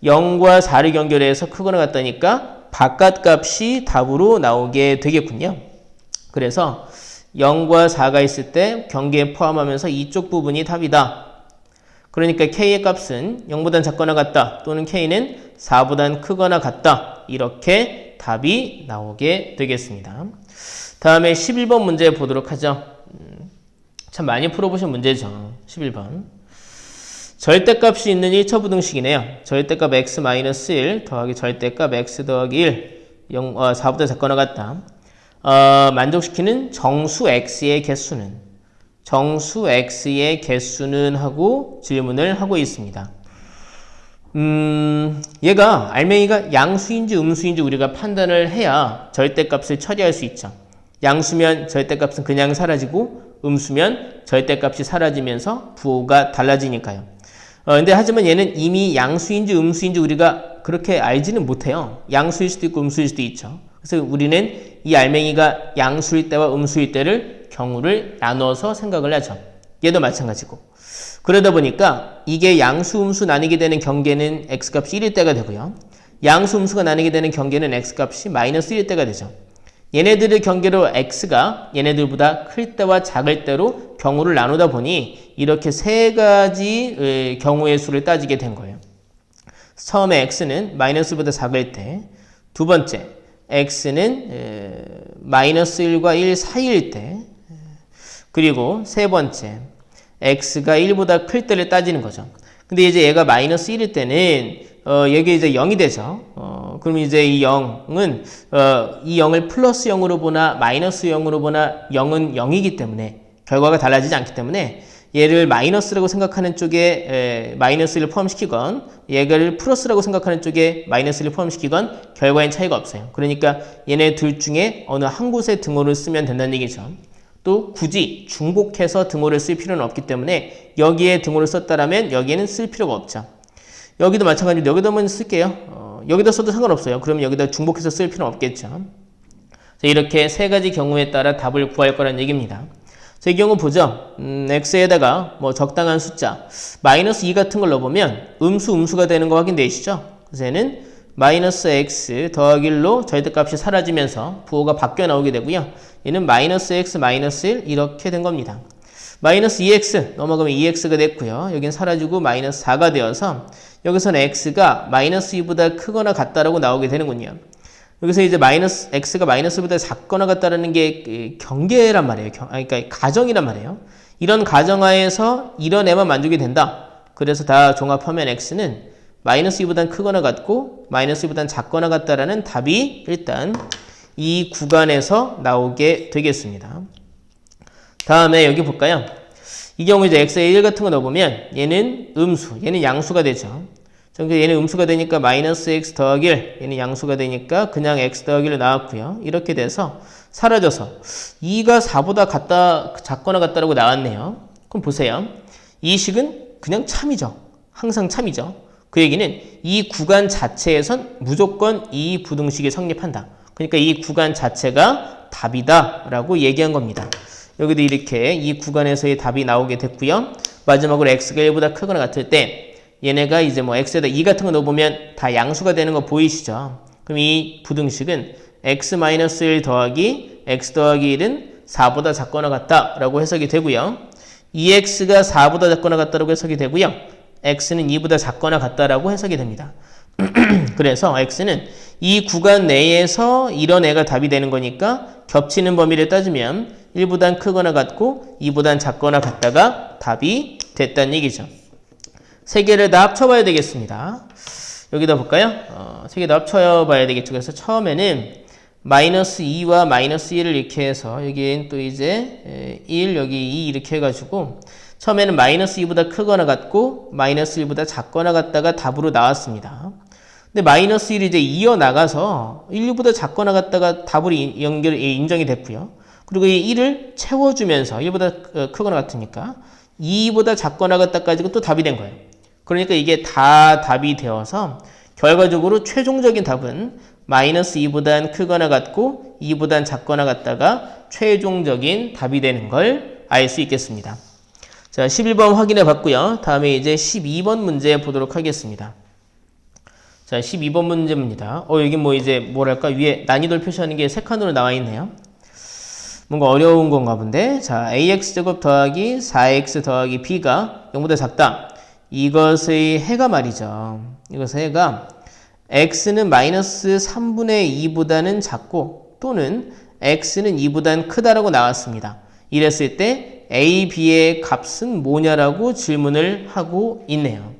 0과 4를 연결해서 크거나 같다니까 바깥값이 답으로 나오게 되겠군요. 그래서 0과 4가 있을 때 경계에 포함하면서 이쪽 부분이 답이다. 그러니까 k의 값은 0보단 작거나 같다. 또는 k는 4보단 크거나 같다. 이렇게 답이 나오게 되겠습니다. 다음에 11번 문제 보도록 하죠. 참 많이 풀어보신 문제죠. 11번. 절대값이 있는 1차 부등식이네요. 절대값 x-1 더하기 절대값 x 더하기 1 4보다 작거나 같다. 만족시키는 정수 x의 개수는 하고 질문을 하고 있습니다. 얘가 알맹이가 양수인지 음수인지 우리가 판단을 해야 절대값을 처리할 수 있죠. 양수면 절대값은 그냥 사라지고 음수면 절대값이 사라지면서 부호가 달라지니까요. 근데 하지만 얘는 이미 양수인지 음수인지 우리가 그렇게 알지는 못해요. 양수일 수도 있고 음수일 수도 있죠. 그래서 우리는 이 알맹이가 양수일 때와 음수일 때를 경우를 나눠서 생각을 하죠. 얘도 마찬가지고. 그러다 보니까 이게 양수, 음수 나뉘게 되는 경계는 x값이 1일 때가 되고요. 양수, 음수가 나뉘게 되는 경계는 x값이 마이너스 1일 때가 되죠. 얘네들의 경계로 x가 얘네들보다 클 때와 작을 때로 경우를 나누다 보니 이렇게 세 가지 경우의 수를 따지게 된 거예요. 처음에 x는 마이너스보다 작을 때, 두 번째 x는 마이너스 1과 1 사이일 때, 그리고 세 번째 x가 1보다 클 때를 따지는 거죠. 근데 이제 얘가 마이너스 1일 때는 여기 이제 0이 되죠. 그럼 이제 이 0은 이 0을 플러스 0으로 보나 마이너스 0으로 보나 0은 0이기 때문에 결과가 달라지지 않기 때문에 얘를 마이너스라고 생각하는 쪽에 마이너스 1을 포함시키건 얘를 플러스라고 생각하는 쪽에 마이너스 1을 포함시키건 결과엔 차이가 없어요. 그러니까 얘네 둘 중에 어느 한 곳에 등호를 쓰면 된다는 얘기죠. 또 굳이 중복해서 등호를 쓸 필요는 없기 때문에 여기에 등호를 썼다라면 여기에는 쓸 필요가 없죠. 여기도 마찬가지로 여기다 한번 쓸게요. 여기다 써도 상관없어요. 그러면 여기다 중복해서 쓸 필요는 없겠죠. 이렇게 세 가지 경우에 따라 답을 구할 거라는 얘기입니다. 자, 이 경우 보죠. x에다가 뭐 적당한 숫자 마이너스 2 같은 걸 넣어보면 음수가 되는 거 확인되시죠? 그래서 얘는 마이너스 x 더하기 1로 절대값이 사라지면서 부호가 바뀌어 나오게 되고요. 얘는 마이너스 x 마이너스 1 이렇게 된 겁니다. 마이너스 2x 넘어가면 2x가 됐고요. 여긴 사라지고 마이너스 4가 되어서 여기서는 x가 마이너스 2보다 크거나 같다라고 나오게 되는군요. 여기서 이제 마이너스 x가 마이너스보다 작거나 같다라는 게 경계란 말이에요. 그러니까 가정이란 말이에요. 이런 가정하에서 이런 애만 만족이 된다. 그래서 다 종합하면 x는 마이너스 2보다 크거나 같고 마이너스 2보다 작거나 같다라는 답이 일단 이 구간에서 나오게 되겠습니다. 다음에 여기 볼까요? 이 경우 이제 x에 1 같은 거 넣어보면 얘는 음수, 얘는 양수가 되죠. 얘는 음수가 되니까 마이너스 x 더하기 1, 얘는 양수가 되니까 그냥 x 더하기 1로 나왔고요. 이렇게 돼서 사라져서 2가 4보다 작거나 같다라고 나왔네요. 그럼 보세요. 이 식은 그냥 참이죠. 항상 참이죠. 그 얘기는 이 구간 자체에선 무조건 이 부등식이 성립한다. 그러니까 이 구간 자체가 답이다 라고 얘기한 겁니다. 여기도 이렇게 이 구간에서의 답이 나오게 됐고요. 마지막으로 x가 1보다 크거나 같을 때 얘네가 이제 뭐 x에다 2 같은 거 넣어보면 다 양수가 되는 거 보이시죠? 그럼 이 부등식은 x-1 더하기 x 더하기 1은 4보다 작거나 같다라고 해석이 되고요. 2x가 4보다 작거나 같다라고 해석이 되고요. x는 2보다 작거나 같다라고 해석이 됩니다. 그래서 x는 이 구간 내에서 이런 애가 답이 되는 거니까 겹치는 범위를 따지면 1보단 크거나 같고 2보단 작거나 같다가 답이 됐다는 얘기죠. 세 개를 다 합쳐봐야 되겠습니다. 여기다 볼까요? 세 개 다 합쳐봐야 되겠죠. 그래서 처음에는 마이너스 2와 마이너스 1을 이렇게 해서 여기엔 또 이제 1, 여기 2 이렇게 해가지고 처음에는 마이너스 2보다 크거나 같고 마이너스 1보다 작거나 같다가 답으로 나왔습니다. 근데 마이너스 1이 이제 이어나가서 1보다 작거나 같다가 답으로 인정이 됐고요. 그리고 이 1을 채워주면서 1보다 크거나 같으니까 2보다 작거나 같다까지가 또 답이 된 거예요. 그러니까 이게 다 답이 되어서 결과적으로 최종적인 답은 마이너스 2보단 크거나 같고 2보단 작거나 같다가 최종적인 답이 되는 걸 알 수 있겠습니다. 자, 11번 확인해 봤고요. 다음에 이제 12번 문제 보도록 하겠습니다. 자, 12번 문제입니다. 여기 뭐 이제 뭐랄까 위에 난이도를 표시하는 게 세 칸으로 나와 있네요. 뭔가 어려운 건가 본데. 자, ax제곱 더하기 4x 더하기 b가 0보다 작다. 이것의 해가 말이죠. 이것의 해가 x는 마이너스 3분의 2보다는 작고 또는 x는 2보다는 크다라고 나왔습니다. 이랬을 때 a, b의 값은 뭐냐라고 질문을 하고 있네요.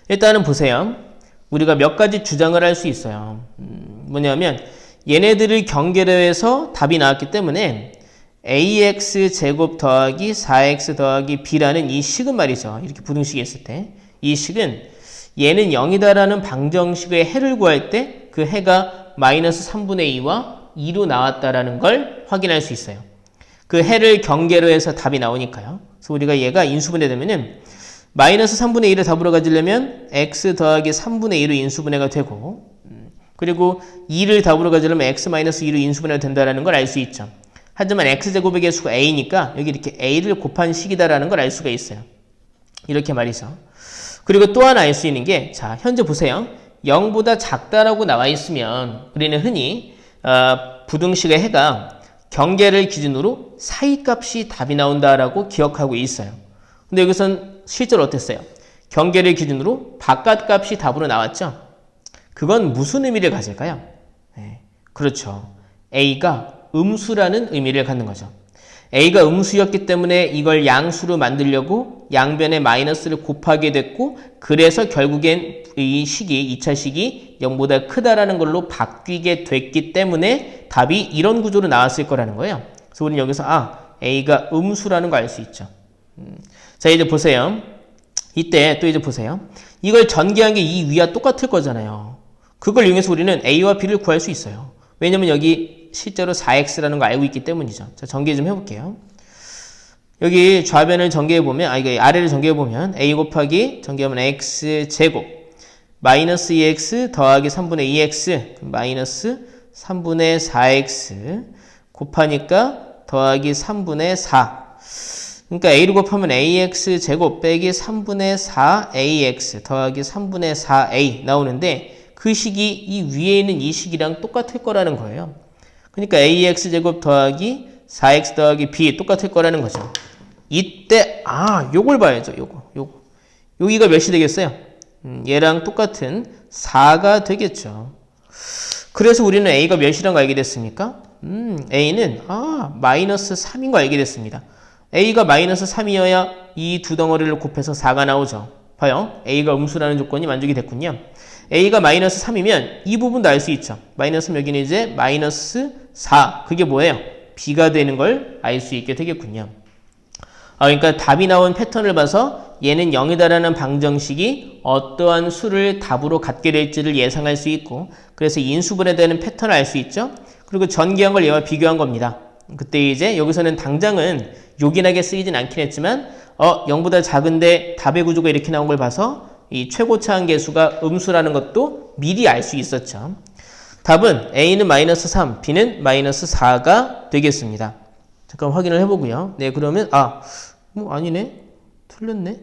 일단은 보세요. 우리가 몇 가지 주장을 할 수 있어요. 뭐냐면 얘네들을 경계로 해서 답이 나왔기 때문에 ax제곱 더하기 4x 더하기 b라는 이 식은 말이죠. 이렇게 부등식이 있을 때 이 식은 얘는 0이다라는 방정식의 해를 구할 때 그 해가 마이너스 3분의 2와 2로 나왔다라는 걸 확인할 수 있어요. 그 해를 경계로 해서 답이 나오니까요. 그래서 우리가 얘가 인수분해되면은 마이너스 3분의 1을 답으로 가지려면 x 더하기 3분의 2로 인수분해가 되고 그리고 2를 답으로 가지려면 x-2로 인수분해가 된다는 걸 알 수 있죠. 하지만 x제곱의 개수가 a니까 여기 이렇게 a를 곱한 식이다라는 걸 알 수가 있어요. 이렇게 말이죠. 그리고 또 하나 알 수 있는 게 자, 현재 보세요. 0보다 작다라고 나와 있으면 우리는 흔히 부등식의 해가 경계를 기준으로 사이값이 답이 나온다라고 기억하고 있어요. 근데 여기선 실제로 어땠어요? 경계를 기준으로 바깥값이 답으로 나왔죠? 그건 무슨 의미를 가질까요? 네, 그렇죠. A가 음수라는 의미를 갖는 거죠. A가 음수였기 때문에 이걸 양수로 만들려고 양변에 마이너스를 곱하게 됐고 그래서 결국엔 이 식이 2차 식이 0보다 크다라는 걸로 바뀌게 됐기 때문에 답이 이런 구조로 나왔을 거라는 거예요. 그래서 우리는 여기서 A가 음수라는 거 알 수 있죠. 자, 이제 보세요. 이때 또 이제 보세요. 이걸 전개한 게 이 위와 똑같을 거잖아요. 그걸 이용해서 우리는 A와 B를 구할 수 있어요. 왜냐면 여기 실제로 4x라는 거 알고 있기 때문이죠. 자, 전개 좀 해볼게요. 여기 좌변을 전개해보면, 이거 아래를 전개해보면, a 곱하기, 전개하면 x제곱, 마이너스 2x 더하기 3분의 2x, 마이너스 3분의 4x, 곱하니까 더하기 3분의 4. 그러니까 a를 곱하면 ax제곱 빼기 3분의 4ax 더하기 3분의 4a 나오는데, 그 식이 이 위에 있는 이 식이랑 똑같을 거라는 거예요. 그러니까 ax제곱 더하기 4x 더하기 b 똑같을 거라는 거죠. 이때 요걸 봐야죠. 요거. 여기가 몇이 되겠어요? 얘랑 똑같은 4가 되겠죠. 그래서 우리는 a가 몇이란 거 알게 됐습니까? a는 마이너스 3인 거 알게 됐습니다. a가 마이너스 3이어야 이 두 덩어리를 곱해서 4가 나오죠. 봐요. a가 음수라는 조건이 만족이 됐군요. a가 마이너스 3이면 이 부분도 알 수 있죠. 마이너스면 여기는 이제 마이너스 4. 그게 뭐예요? b가 되는 걸 알 수 있게 되겠군요. 그러니까 답이 나온 패턴을 봐서 얘는 0이다라는 방정식이 어떠한 수를 답으로 갖게 될지를 예상할 수 있고 그래서 인수분해에 대한 패턴을 알 수 있죠. 그리고 전개한 걸 얘와 비교한 겁니다. 그때 이제 여기서는 당장은 요긴하게 쓰이진 않긴 했지만 0보다 작은데 답의 구조가 이렇게 나온 걸 봐서 이 최고차항 계수가 음수라는 것도 미리 알 수 있었죠. 답은 A는 마이너스 3, B는 마이너스 4가 되겠습니다. 잠깐 확인을 해보고요. 네, 그러면 아니네. 틀렸네.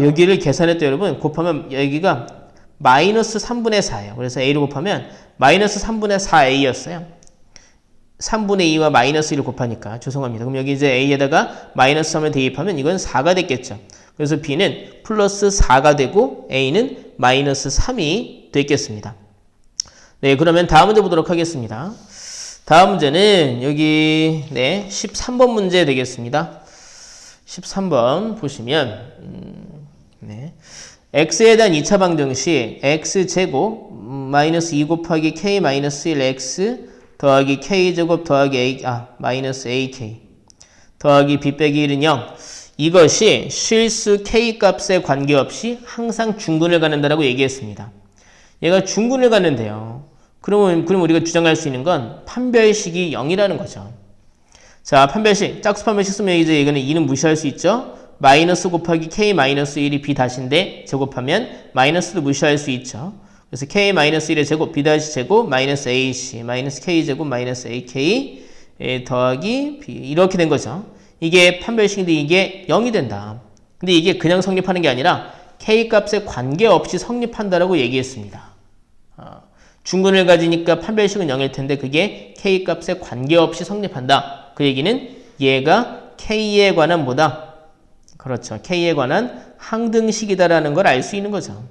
여기를 계산했다 여러분. 곱하면 여기가 마이너스 3분의 4예요. 그래서 A를 곱하면 마이너스 3분의 4A였어요. 3분의 2와 마이너스 1을 곱하니까 죄송합니다. 그럼 여기 이제 A에다가 마이너스 3을 대입하면 이건 4가 됐겠죠. 그래서 B는 플러스 4가 되고 A는 마이너스 3이 됐겠습니다. 네, 그러면 다음 문제 보도록 하겠습니다. 다음 문제는 여기 13번 문제 되겠습니다. 13번 보시면 x에 대한 2차 방정식 x제곱 마이너스 2 곱하기 k 마이너스 1x 더하기 k제곱 더하기 a 마이너스 ak 더하기 b 빼기 1은 0 이것이 실수 k 값에 관계없이 항상 중근을 갖는다라고 얘기했습니다. 얘가 중근을 갖는데요. 그럼 우리가 주장할 수 있는 건 판별식이 0이라는 거죠. 자, 판별식, 짝수 판별식 쓰면 이제 이거는 2는 무시할 수 있죠. 마이너스 곱하기 k 마이너스 1이 b 다시인데 제곱하면 마이너스도 무시할 수 있죠. 그래서 k 마이너스 1의 제곱, b 다시 제곱, 마이너스 ac, 마이너스 k 제곱, 마이너스 ak 더하기 b 이렇게 된 거죠. 이게 판별식인데 이게 0이 된다. 근데 이게 그냥 성립하는 게 아니라 k 값에 관계없이 성립한다라고 얘기했습니다. 중근을 가지니까 판별식은 0일 텐데 그게 k 값에 관계없이 성립한다. 그 얘기는 얘가 k에 관한 뭐다? 그렇죠. k에 관한 항등식이다라는 걸 알 수 있는 거죠.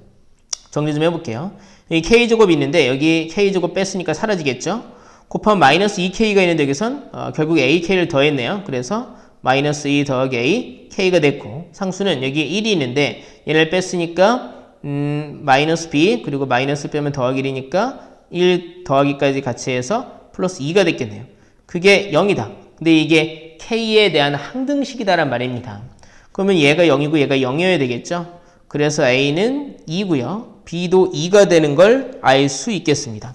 정리 좀 해볼게요. 여기 k제곱이 있는데 여기 k제곱 뺐으니까 사라지겠죠? 곱하면 마이너스 2k가 있는데 여기선 결국 ak를 더했네요. 그래서 마이너스 2 더하기 a, k가 됐고 상수는 여기 1이 있는데 얘를 뺐으니까 마이너스 b 그리고 마이너스 빼면 더하기 1이니까 1 더하기까지 같이 해서 플러스 2가 됐겠네요. 그게 0이다. 근데 이게 k에 대한 항등식이다란 말입니다. 그러면 얘가 0이고 얘가 0이어야 되겠죠? 그래서 a는 2고요. b도 2가 되는 걸 알 수 있겠습니다.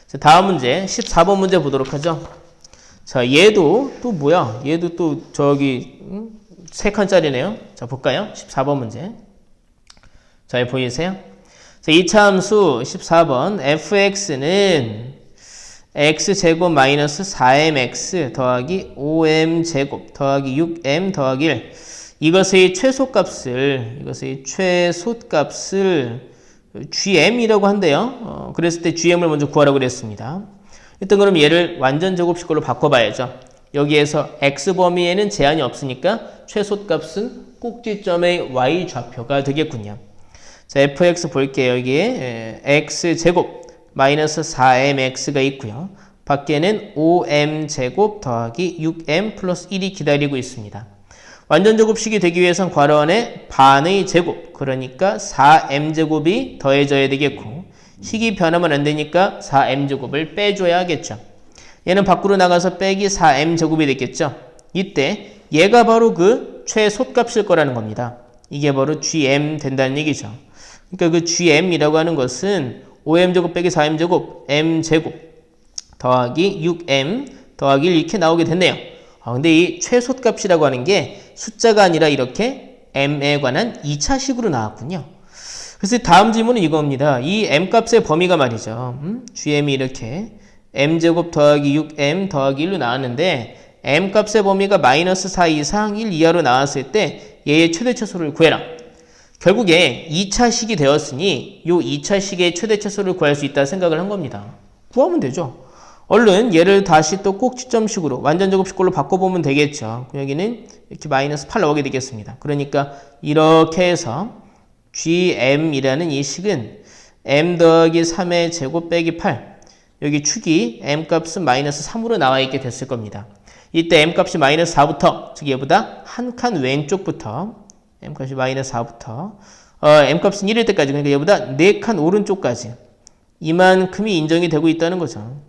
자, 다음 문제 14번 문제 보도록 하죠. 자, 얘도 또 뭐야? 얘도 또 저기 3칸짜리네요. 자, 볼까요? 14번 문제. 자, 보이세요? 자, 이차함수 14번 fx는 x제곱 마이너스 4mx 더하기 5m제곱 더하기 6m 더하기 1 이것의 최소값을 gm이라고 한대요. 그랬을 때 gm을 먼저 구하라고 그랬습니다. 일단 그럼 얘를 완전 제곱식으로 바꿔봐야죠. 여기에서 x 범위에는 제한이 없으니까 최소값은 꼭지점의 y좌표가 되겠군요. 자, fx 볼게요. 여기에 x제곱 마이너스 4mx가 있고요. 밖에는 5m제곱 더하기 6m 플러스 1이 기다리고 있습니다. 완전 제곱식이 되기 위해선 괄호 안에 반의 제곱, 그러니까 4m제곱이 더해져야 되겠고, 식이 변하면 안 되니까 4m제곱을 빼줘야겠죠. 얘는 밖으로 나가서 빼기 4m제곱이 됐겠죠. 이때 얘가 바로 그 최소값일 거라는 겁니다. 이게 바로 gm 된다는 얘기죠. 그러니까 그 gm이라고 하는 것은 5m제곱 빼기 4m제곱, m제곱 더하기 6m 더하기 1 이렇게 나오게 됐네요. 근데 이 최소값이라고 하는 게 숫자가 아니라 이렇게 m에 관한 2차식으로 나왔군요. 그래서 다음 질문은 이겁니다. 이 m값의 범위가 말이죠. gm이 이렇게 m제곱 더하기 6m 더하기 1로 나왔는데 m값의 범위가 마이너스 4 이상 1 이하로 나왔을 때 얘의 최대차수를 구해라. 결국에 2차식이 되었으니 이 2차식의 최대차수를 구할 수 있다 생각을 한 겁니다. 구하면 되죠. 얼른 얘를 다시 또 꼭지점식으로 완전 제곱식으로 바꿔보면 되겠죠. 여기는 이렇게 마이너스 8 나오게 되겠습니다. 그러니까 이렇게 해서 gm이라는 이 식은 m 더하기 3의 제곱 빼기 8, 여기 축이 m값은 마이너스 3으로 나와 있게 됐을 겁니다. 이때 m값이 마이너스 4부터, 즉 얘보다 한 칸 왼쪽부터 m값이 마이너스 4부터 m값은 1일 때까지, 그러니까 얘보다 4칸 오른쪽까지 이만큼이 인정이 되고 있다는 거죠.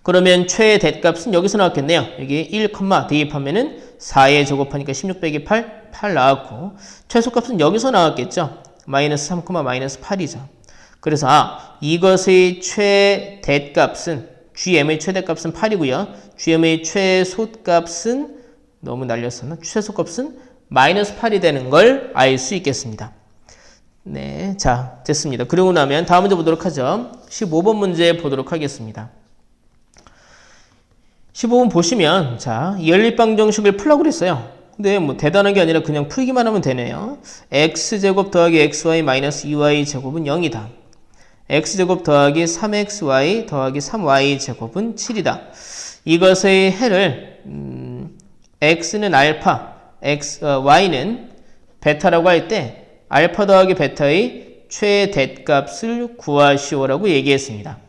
그러면 최대값은 여기서 나왔겠네요. 여기 1, 대입하면은 4에 제곱하니까 16 빼기 8, 8 나왔고, 최소값은 여기서 나왔겠죠. 마이너스 3, 마이너스 8이죠. 그래서 이것의 최대값은, gm의 최대값은 8이고요. gm의 최소값은, 너무 날렸었나? 최소값은 마이너스 8이 되는 걸 알 수 있겠습니다. 네, 자, 됐습니다. 그러고 나면 다음 문제 보도록 하죠. 15번 문제 보도록 하겠습니다. 15번 보시면, 자, 연립방정식을 풀라고 그랬어요. 근데 뭐 대단한 게 아니라 그냥 풀기만 하면 되네요. x제곱 더하기 xy 마이너스 2y 제곱은 0이다. x제곱 더하기 3xy 더하기 3y 제곱은 7이다. 이것의 해를 x는 알파, y는 베타라고 할 때 알파 더하기 베타의 최대값을 구하시오라고 얘기했습니다.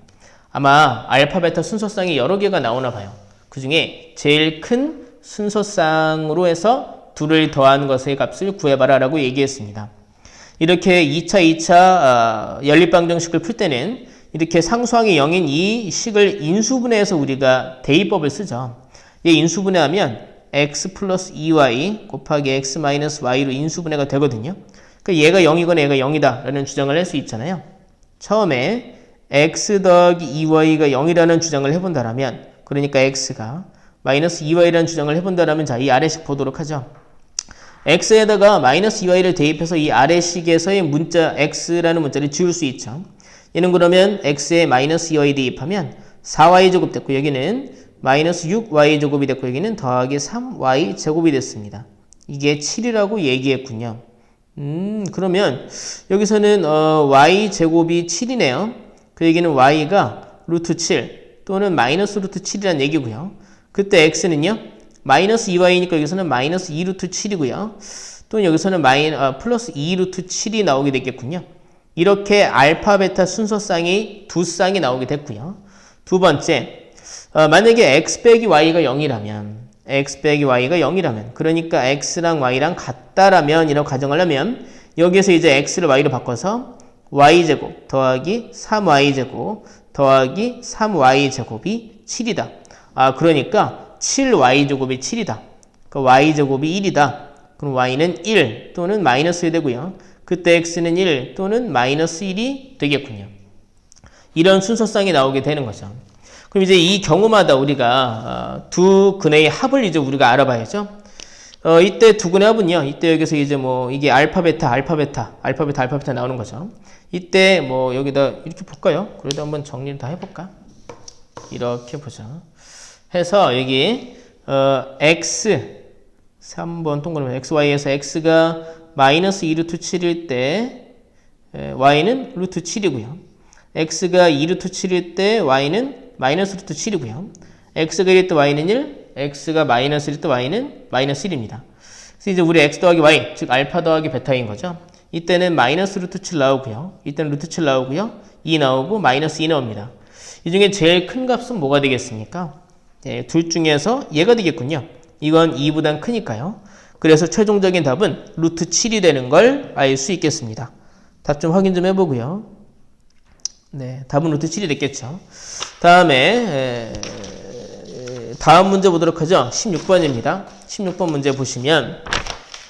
아마 알파, 베타 순서쌍이 여러 개가 나오나 봐요. 그 중에 제일 큰 순서쌍으로 해서 둘을 더한 것의 값을 구해봐라 라고 얘기했습니다. 이렇게 2차 연립방정식을 풀 때는 이렇게 상수항이 0인 이 식을 인수분해해서 우리가 대입법을 쓰죠. 얘 인수분해하면 x 플러스 2y 곱하기 x 마이너스 y로 인수분해가 되거든요. 그러니까 얘가 0이거나 얘가 0이다 라는 주장을 할 수 있잖아요. 처음에 x 더하기 2y가 0이라는 주장을 해본다라면, 그러니까 x가 마이너스 2y라는 주장을 해본다라면, 자, 이 아래식 보도록 하죠. x에다가 마이너스 2y를 대입해서 이 아래식에서의 문자 x라는 문자를 지울 수 있죠. 얘는 그러면 x에 마이너스 2y 대입하면 4y 제곱 됐고, 여기는 마이너스 6y 제곱이 됐고, 여기는 더하기 3y 제곱이 됐습니다. 이게 7이라고 얘기했군요. 그러면 여기서는 y 제곱이 7이네요. 그 얘기는 y가 루트 7 또는 마이너스 루트 7이라는 얘기고요. 그때 x는요, 마이너스 2y니까 여기서는 마이너스 2 루트 7이고요. 또는 여기서는 플러스 2 루트 7이 나오게 됐겠군요. 이렇게 알파, 베타 순서쌍이 두 쌍이 나오게 됐고요. 두 번째, 만약에 x 빼기 y가 0이라면, 그러니까 x랑 y랑 같다라면, 이라고 가정을 하면, 여기에서 이제 x를 y로 바꿔서 y제곱 더하기 3y제곱 더하기 3y제곱이 7이다. 그러니까 7y제곱이 7이다. 그러니까 y제곱이 1이다. 그럼 y는 1 또는 마이너스 1 되고요. 그때 x는 1 또는 마이너스 1이 되겠군요. 이런 순서쌍이 나오게 되는 거죠. 그럼 이제 이 경우마다 우리가 두 근의 합을 이제 우리가 알아봐야죠. 이때 두 근의 합은요, 이때 여기서 이제 뭐 이게 알파, 베타 나오는 거죠. 이때 뭐 여기다 이렇게 볼까요? 그래도 한번 정리를 다 해볼까? 이렇게 보자. 해서 여기 x 3번 동그라미 xy에서 x가 마이너스 2루트 7일 때 y는 루트 7이고요. x가 2루트 7일 때 y는 마이너스 루트 7이고요. x가 1일 때 y는 1, x가 마이너스 1일 때 y는 마이너스 1입니다. 그래서 이제 우리 x 더하기 y, 즉 알파 더하기 베타인 거죠. 이때는 마이너스 루트 7 나오고요. 이때는 루트 7 나오고요. 2 나오고 마이너스 2 나옵니다. 이 중에 제일 큰 값은 뭐가 되겠습니까? 네, 둘 중에서 얘가 되겠군요. 이건 2보단 크니까요. 그래서 최종적인 답은 루트 7이 되는 걸 알 수 있겠습니다. 답 좀 확인 좀 해보고요. 네, 답은 루트 7이 됐겠죠. 다음 문제 보도록 하죠. 16번입니다. 16번 문제 보시면,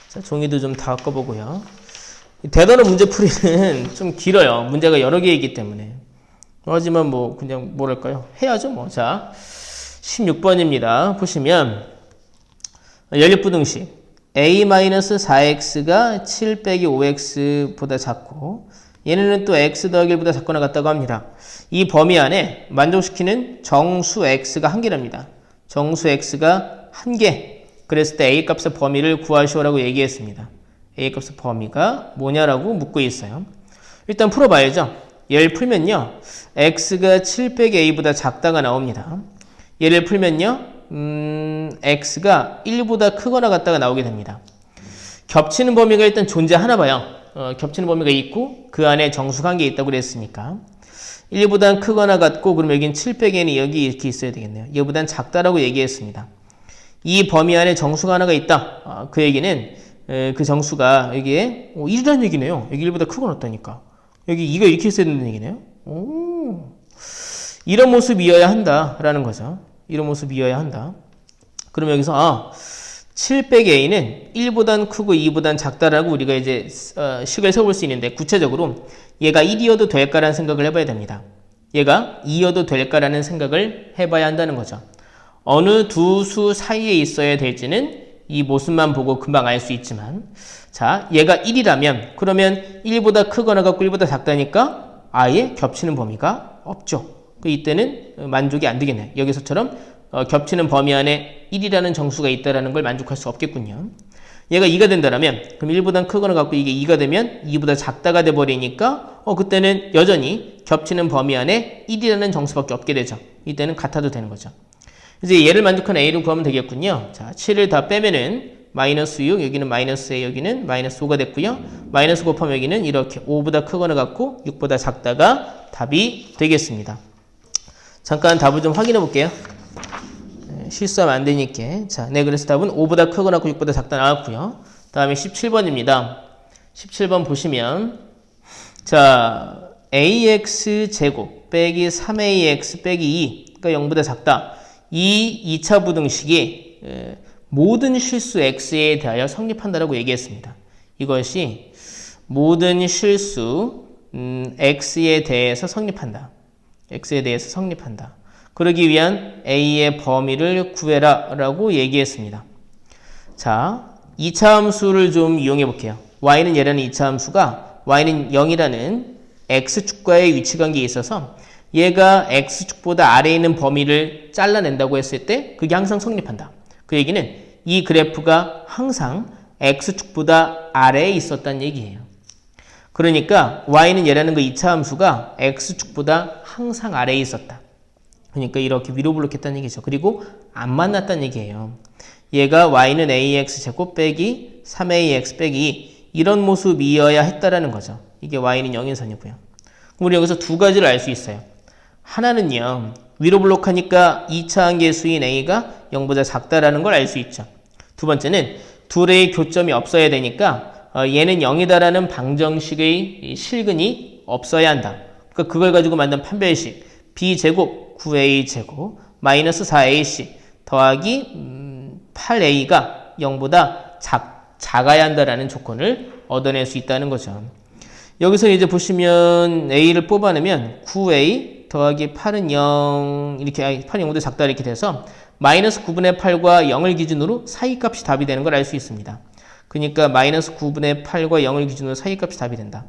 자, 종이도 좀 닦아보고요. 대단한 문제풀이는 좀 길어요. 문제가 여러 개이기 때문에. 하지만 뭐, 그냥 뭐랄까요. 해야죠, 뭐. 자, 16번입니다. 보시면, 연립부등식. a-4x가 7 빼기 5x보다 작고, 얘네는 또 x 더하기 1보다 작거나 같다고 합니다. 이 범위 안에 만족시키는 정수 x가 한 개랍니다. 정수 x가 한 개. 그랬을 때 a 값의 범위를 구하시오라고 얘기했습니다. a 값의 범위가 뭐냐라고 묻고 있어요. 일단 풀어봐야죠. 얘를 풀면요. x가 7 빼기 a보다 작다가 나옵니다. 얘를 풀면요. x가 1보다 크거나 같다가 나오게 됩니다. 겹치는 범위가 일단 존재하나 봐요. 겹치는 범위가 있고 그 안에 정수가 한 개 있다고 그랬으니까 1보다 크거나 같고 그럼 여긴 7 빼기는 여기 이렇게 있어야 되겠네요. 얘보단 작다라고 얘기했습니다. 이 범위 안에 정수가 하나가 있다. 그 얘기는 그 정수가 여기에 1이라는 얘기네요. 여기 1보다 크거나 같다니까. 여기 2가 이렇게 있어야 된다는 얘기네요. 이런 모습이어야 한다라는 거죠. 이런 모습이어야 한다. 그럼 여기서 7 빼기 a는 1보단 크고 2보단 작다라고 우리가 이제 식을 세울 수 있는데 구체적으로 얘가 1이어도 될까라는 생각을 해봐야 됩니다. 얘가 2여도 될까라는 생각을 해봐야 한다는 거죠. 어느 두 수 사이에 있어야 될지는 이 모습만 보고 금방 알 수 있지만 자, 얘가 1이라면 그러면 1보다 크거나 같고 1보다 작다니까 아예 겹치는 범위가 없죠. 이때는 만족이 안 되겠네요. 여기서처럼 겹치는 범위 안에 1이라는 정수가 있다는 걸 만족할 수 없겠군요. 얘가 2가 된다면 그럼 1보다 크거나 같고 이게 2가 되면 2보다 작다가 돼버리니까 그때는 여전히 겹치는 범위 안에 1이라는 정수밖에 없게 되죠. 이때는 같아도 되는 거죠. 이제 얘를 만족하는 a를 구하면 되겠군요. 자, 7을 다 빼면은 마이너스 6, 여기는 마이너스 a, 여기는 마이너스 5가 됐고요. 마이너스 곱하면 여기는 이렇게 5보다 크거나 같고 6보다 작다가 답이 되겠습니다. 잠깐 답을 좀 확인해 볼게요. 실수하면 안 되니까. 자, 네, 그래서 답은 5보다 크거나 같고 6보다 작다 나왔고요. 다음에 17번입니다. 17번 보시면 자, ax 제곱 빼기 3ax 빼기 2가 0보다 작다. 이 2차 부등식이 모든 실수 x에 대하여 성립한다라고 얘기했습니다. 이것이 모든 실수 x에 대해서 성립한다. x에 대해서 성립한다. 그러기 위한 a의 범위를 구해라 라고 얘기했습니다. 자, 2차 함수를 좀 이용해 볼게요. y는 얘라는 2차 함수가 y는 0이라는 x축과의 위치관계에 있어서 얘가 x축보다 아래에 있는 범위를 잘라낸다고 했을 때 그게 항상 성립한다. 그 얘기는 이 그래프가 항상 x축보다 아래에 있었다는 얘기예요. 그러니까 y는 얘라는 그 2차 함수가 x축보다 항상 아래에 있었다. 그러니까 이렇게 위로 블록했다는 얘기죠. 그리고 안 만났다는 얘기예요. 얘가 y는 ax 제곱 빼기 3ax 빼기 2 이런 모습이어야 했다라는 거죠. 이게 y는 0인선이고요. 그럼 우리 여기서 두 가지를 알 수 있어요. 하나는요. 위로 블록하니까 2차 한계수인 a가 0보다 작다라는 걸 알 수 있죠. 두 번째는 둘의 교점이 없어야 되니까 얘는 0이다라는 방정식의 실근이 없어야 한다. 그러니까 그걸 가지고 만든 판별식 b제곱 9a제곱 마이너스 4ac 더하기 8a가 0보다 작아야 한다라는 조건을 얻어낼 수 있다는 거죠. 여기서 이제 보시면 a를 뽑아내면 9a 더하기 8은 0 이렇게 8이 0보다 작다 이렇게 돼서 마이너스 9분의 8과 0을 기준으로 사이값이 답이 되는 걸 알 수 있습니다. 그러니까 마이너스 9분의 8과 0을 기준으로 사이값이 답이 된다.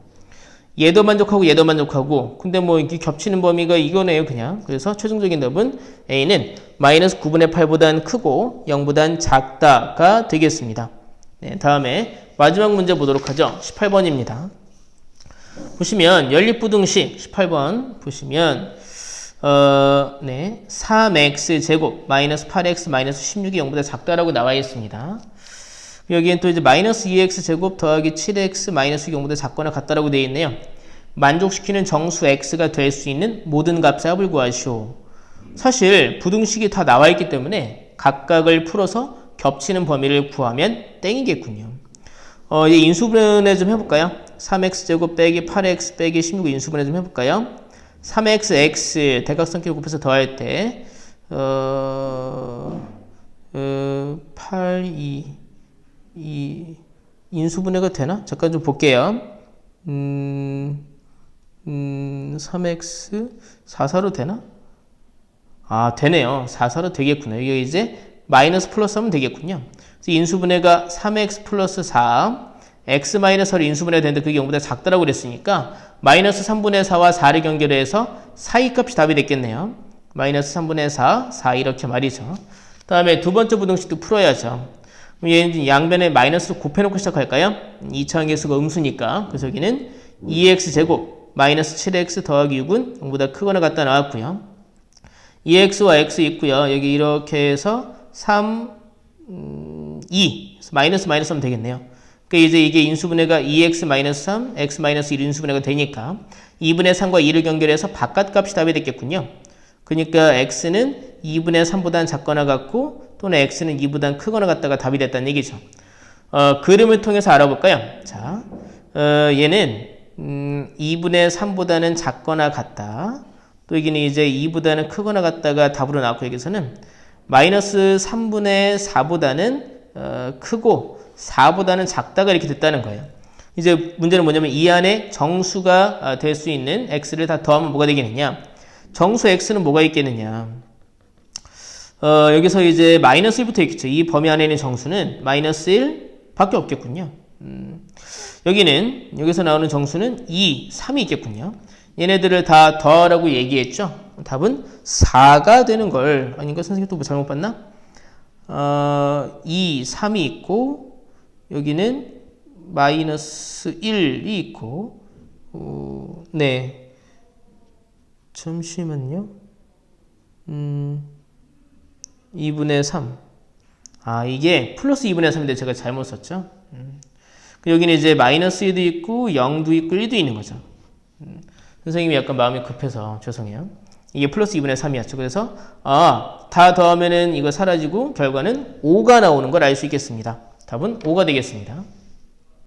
얘도 만족하고 얘도 만족하고 근데 뭐 이게 겹치는 범위가 이거네요 그냥. 그래서 최종적인 답은 a는 마이너스 9분의 8보단 크고 0보단 작다가 되겠습니다. 네, 다음에 마지막 문제 보도록 하죠. 18번입니다. 보시면 연립부등식 18번 보시면 네, 3x 제곱 마이너스 8x 마이너스 16이 0보다 작다라고 나와 있습니다. 여기엔 또 이제 마이너스 2x 제곱 더하기 7x 마이너스 0보다 작거나 같다라고 되어 있네요. 만족시키는 정수 x가 될 수 있는 모든 값의 합을 구하시오. 사실 부등식이 다 나와 있기 때문에 각각을 풀어서 겹치는 범위를 구하면 땡이겠군요. 이제 인수분해 좀 해볼까요? 3x 제곱 빼기 8x 빼기 16 인수분해 좀 해볼까요? 3x x 대각선끼리 곱해서 더할 때 8, 2 인수분해가 되나? 잠깐 좀 볼게요. 3x 4사로 되나? 아, 되네요. 4사로 되겠구나. 이게 이제 마이너스 플러스 하면 되겠군요. 그래서 인수분해가 3x 플러스 4, x 마이너스 4로 인수분해가 되는데 그게 0보다 작다라고 그랬으니까 마이너스 3분의 4와 4를 연결해서 사이 값이 답이 됐겠네요. 마이너스 3분의 4, 4 이렇게 말이죠. 다음에 두 번째 부등식도 풀어야죠. 그럼 얘는 양변에 마이너스로 곱해놓고 시작할까요? 2차원 계수가 음수니까. 그래서 여기는 2x 제곱 마이너스 7x 더하기 6은 0보다 크거나 같다 나왔고요. 2x와 x 있고요. 여기 이렇게 해서 3, 2 마이너스 하면 되겠네요. 그러니까 이제 이게 인수분해가 2x 마이너스 3, x 마이너스 1 인수분해가 되니까 2분의 3과 2를 연결해서 바깥값이 답이 됐겠군요. 그러니까 x는 2분의 3보다는 작거나 같고 또는 x는 2보다는 크거나 같다가 답이 됐다는 얘기죠. 그림을 통해서 알아볼까요? 자, 얘는 2분의 3보다는 작거나 같다. 또 여기는 이제 2보다는 크거나 같다가 답으로 나왔고 여기서는 마이너스 3분의 4보다는 크고 4보다는 작다가 이렇게 됐다는 거예요. 이제 문제는 뭐냐면 이 안에 정수가 될 수 있는 x를 다 더하면 뭐가 되겠느냐. 정수 x는 뭐가 있겠느냐. 여기서 이제 마이너스 1부터 있겠죠. 이 범위 안에 있는 정수는 마이너스 1 밖에 없겠군요. 여기서 나오는 정수는 2, 3이 있겠군요. 얘네들을 다 더하라고 얘기했죠. 답은 4가 되는 걸. 아닌가? 선생님 또 뭐 잘못 봤나? 2, 3이 있고 여기는 마이너스 1이 있고 네. 잠시만요. 2분의 3. 아, 이게 플러스 2분의 3인데 제가 잘못 썼죠. 여기는 이제 마이너스 2도 있고 0도 있고 1도 있는 거죠. 선생님이 약간 마음이 급해서 죄송해요. 이게 플러스 2분의 3이었죠. 그래서 다 더하면은 이거 사라지고 결과는 5가 나오는 걸 알 수 있겠습니다. 답은 5가 되겠습니다.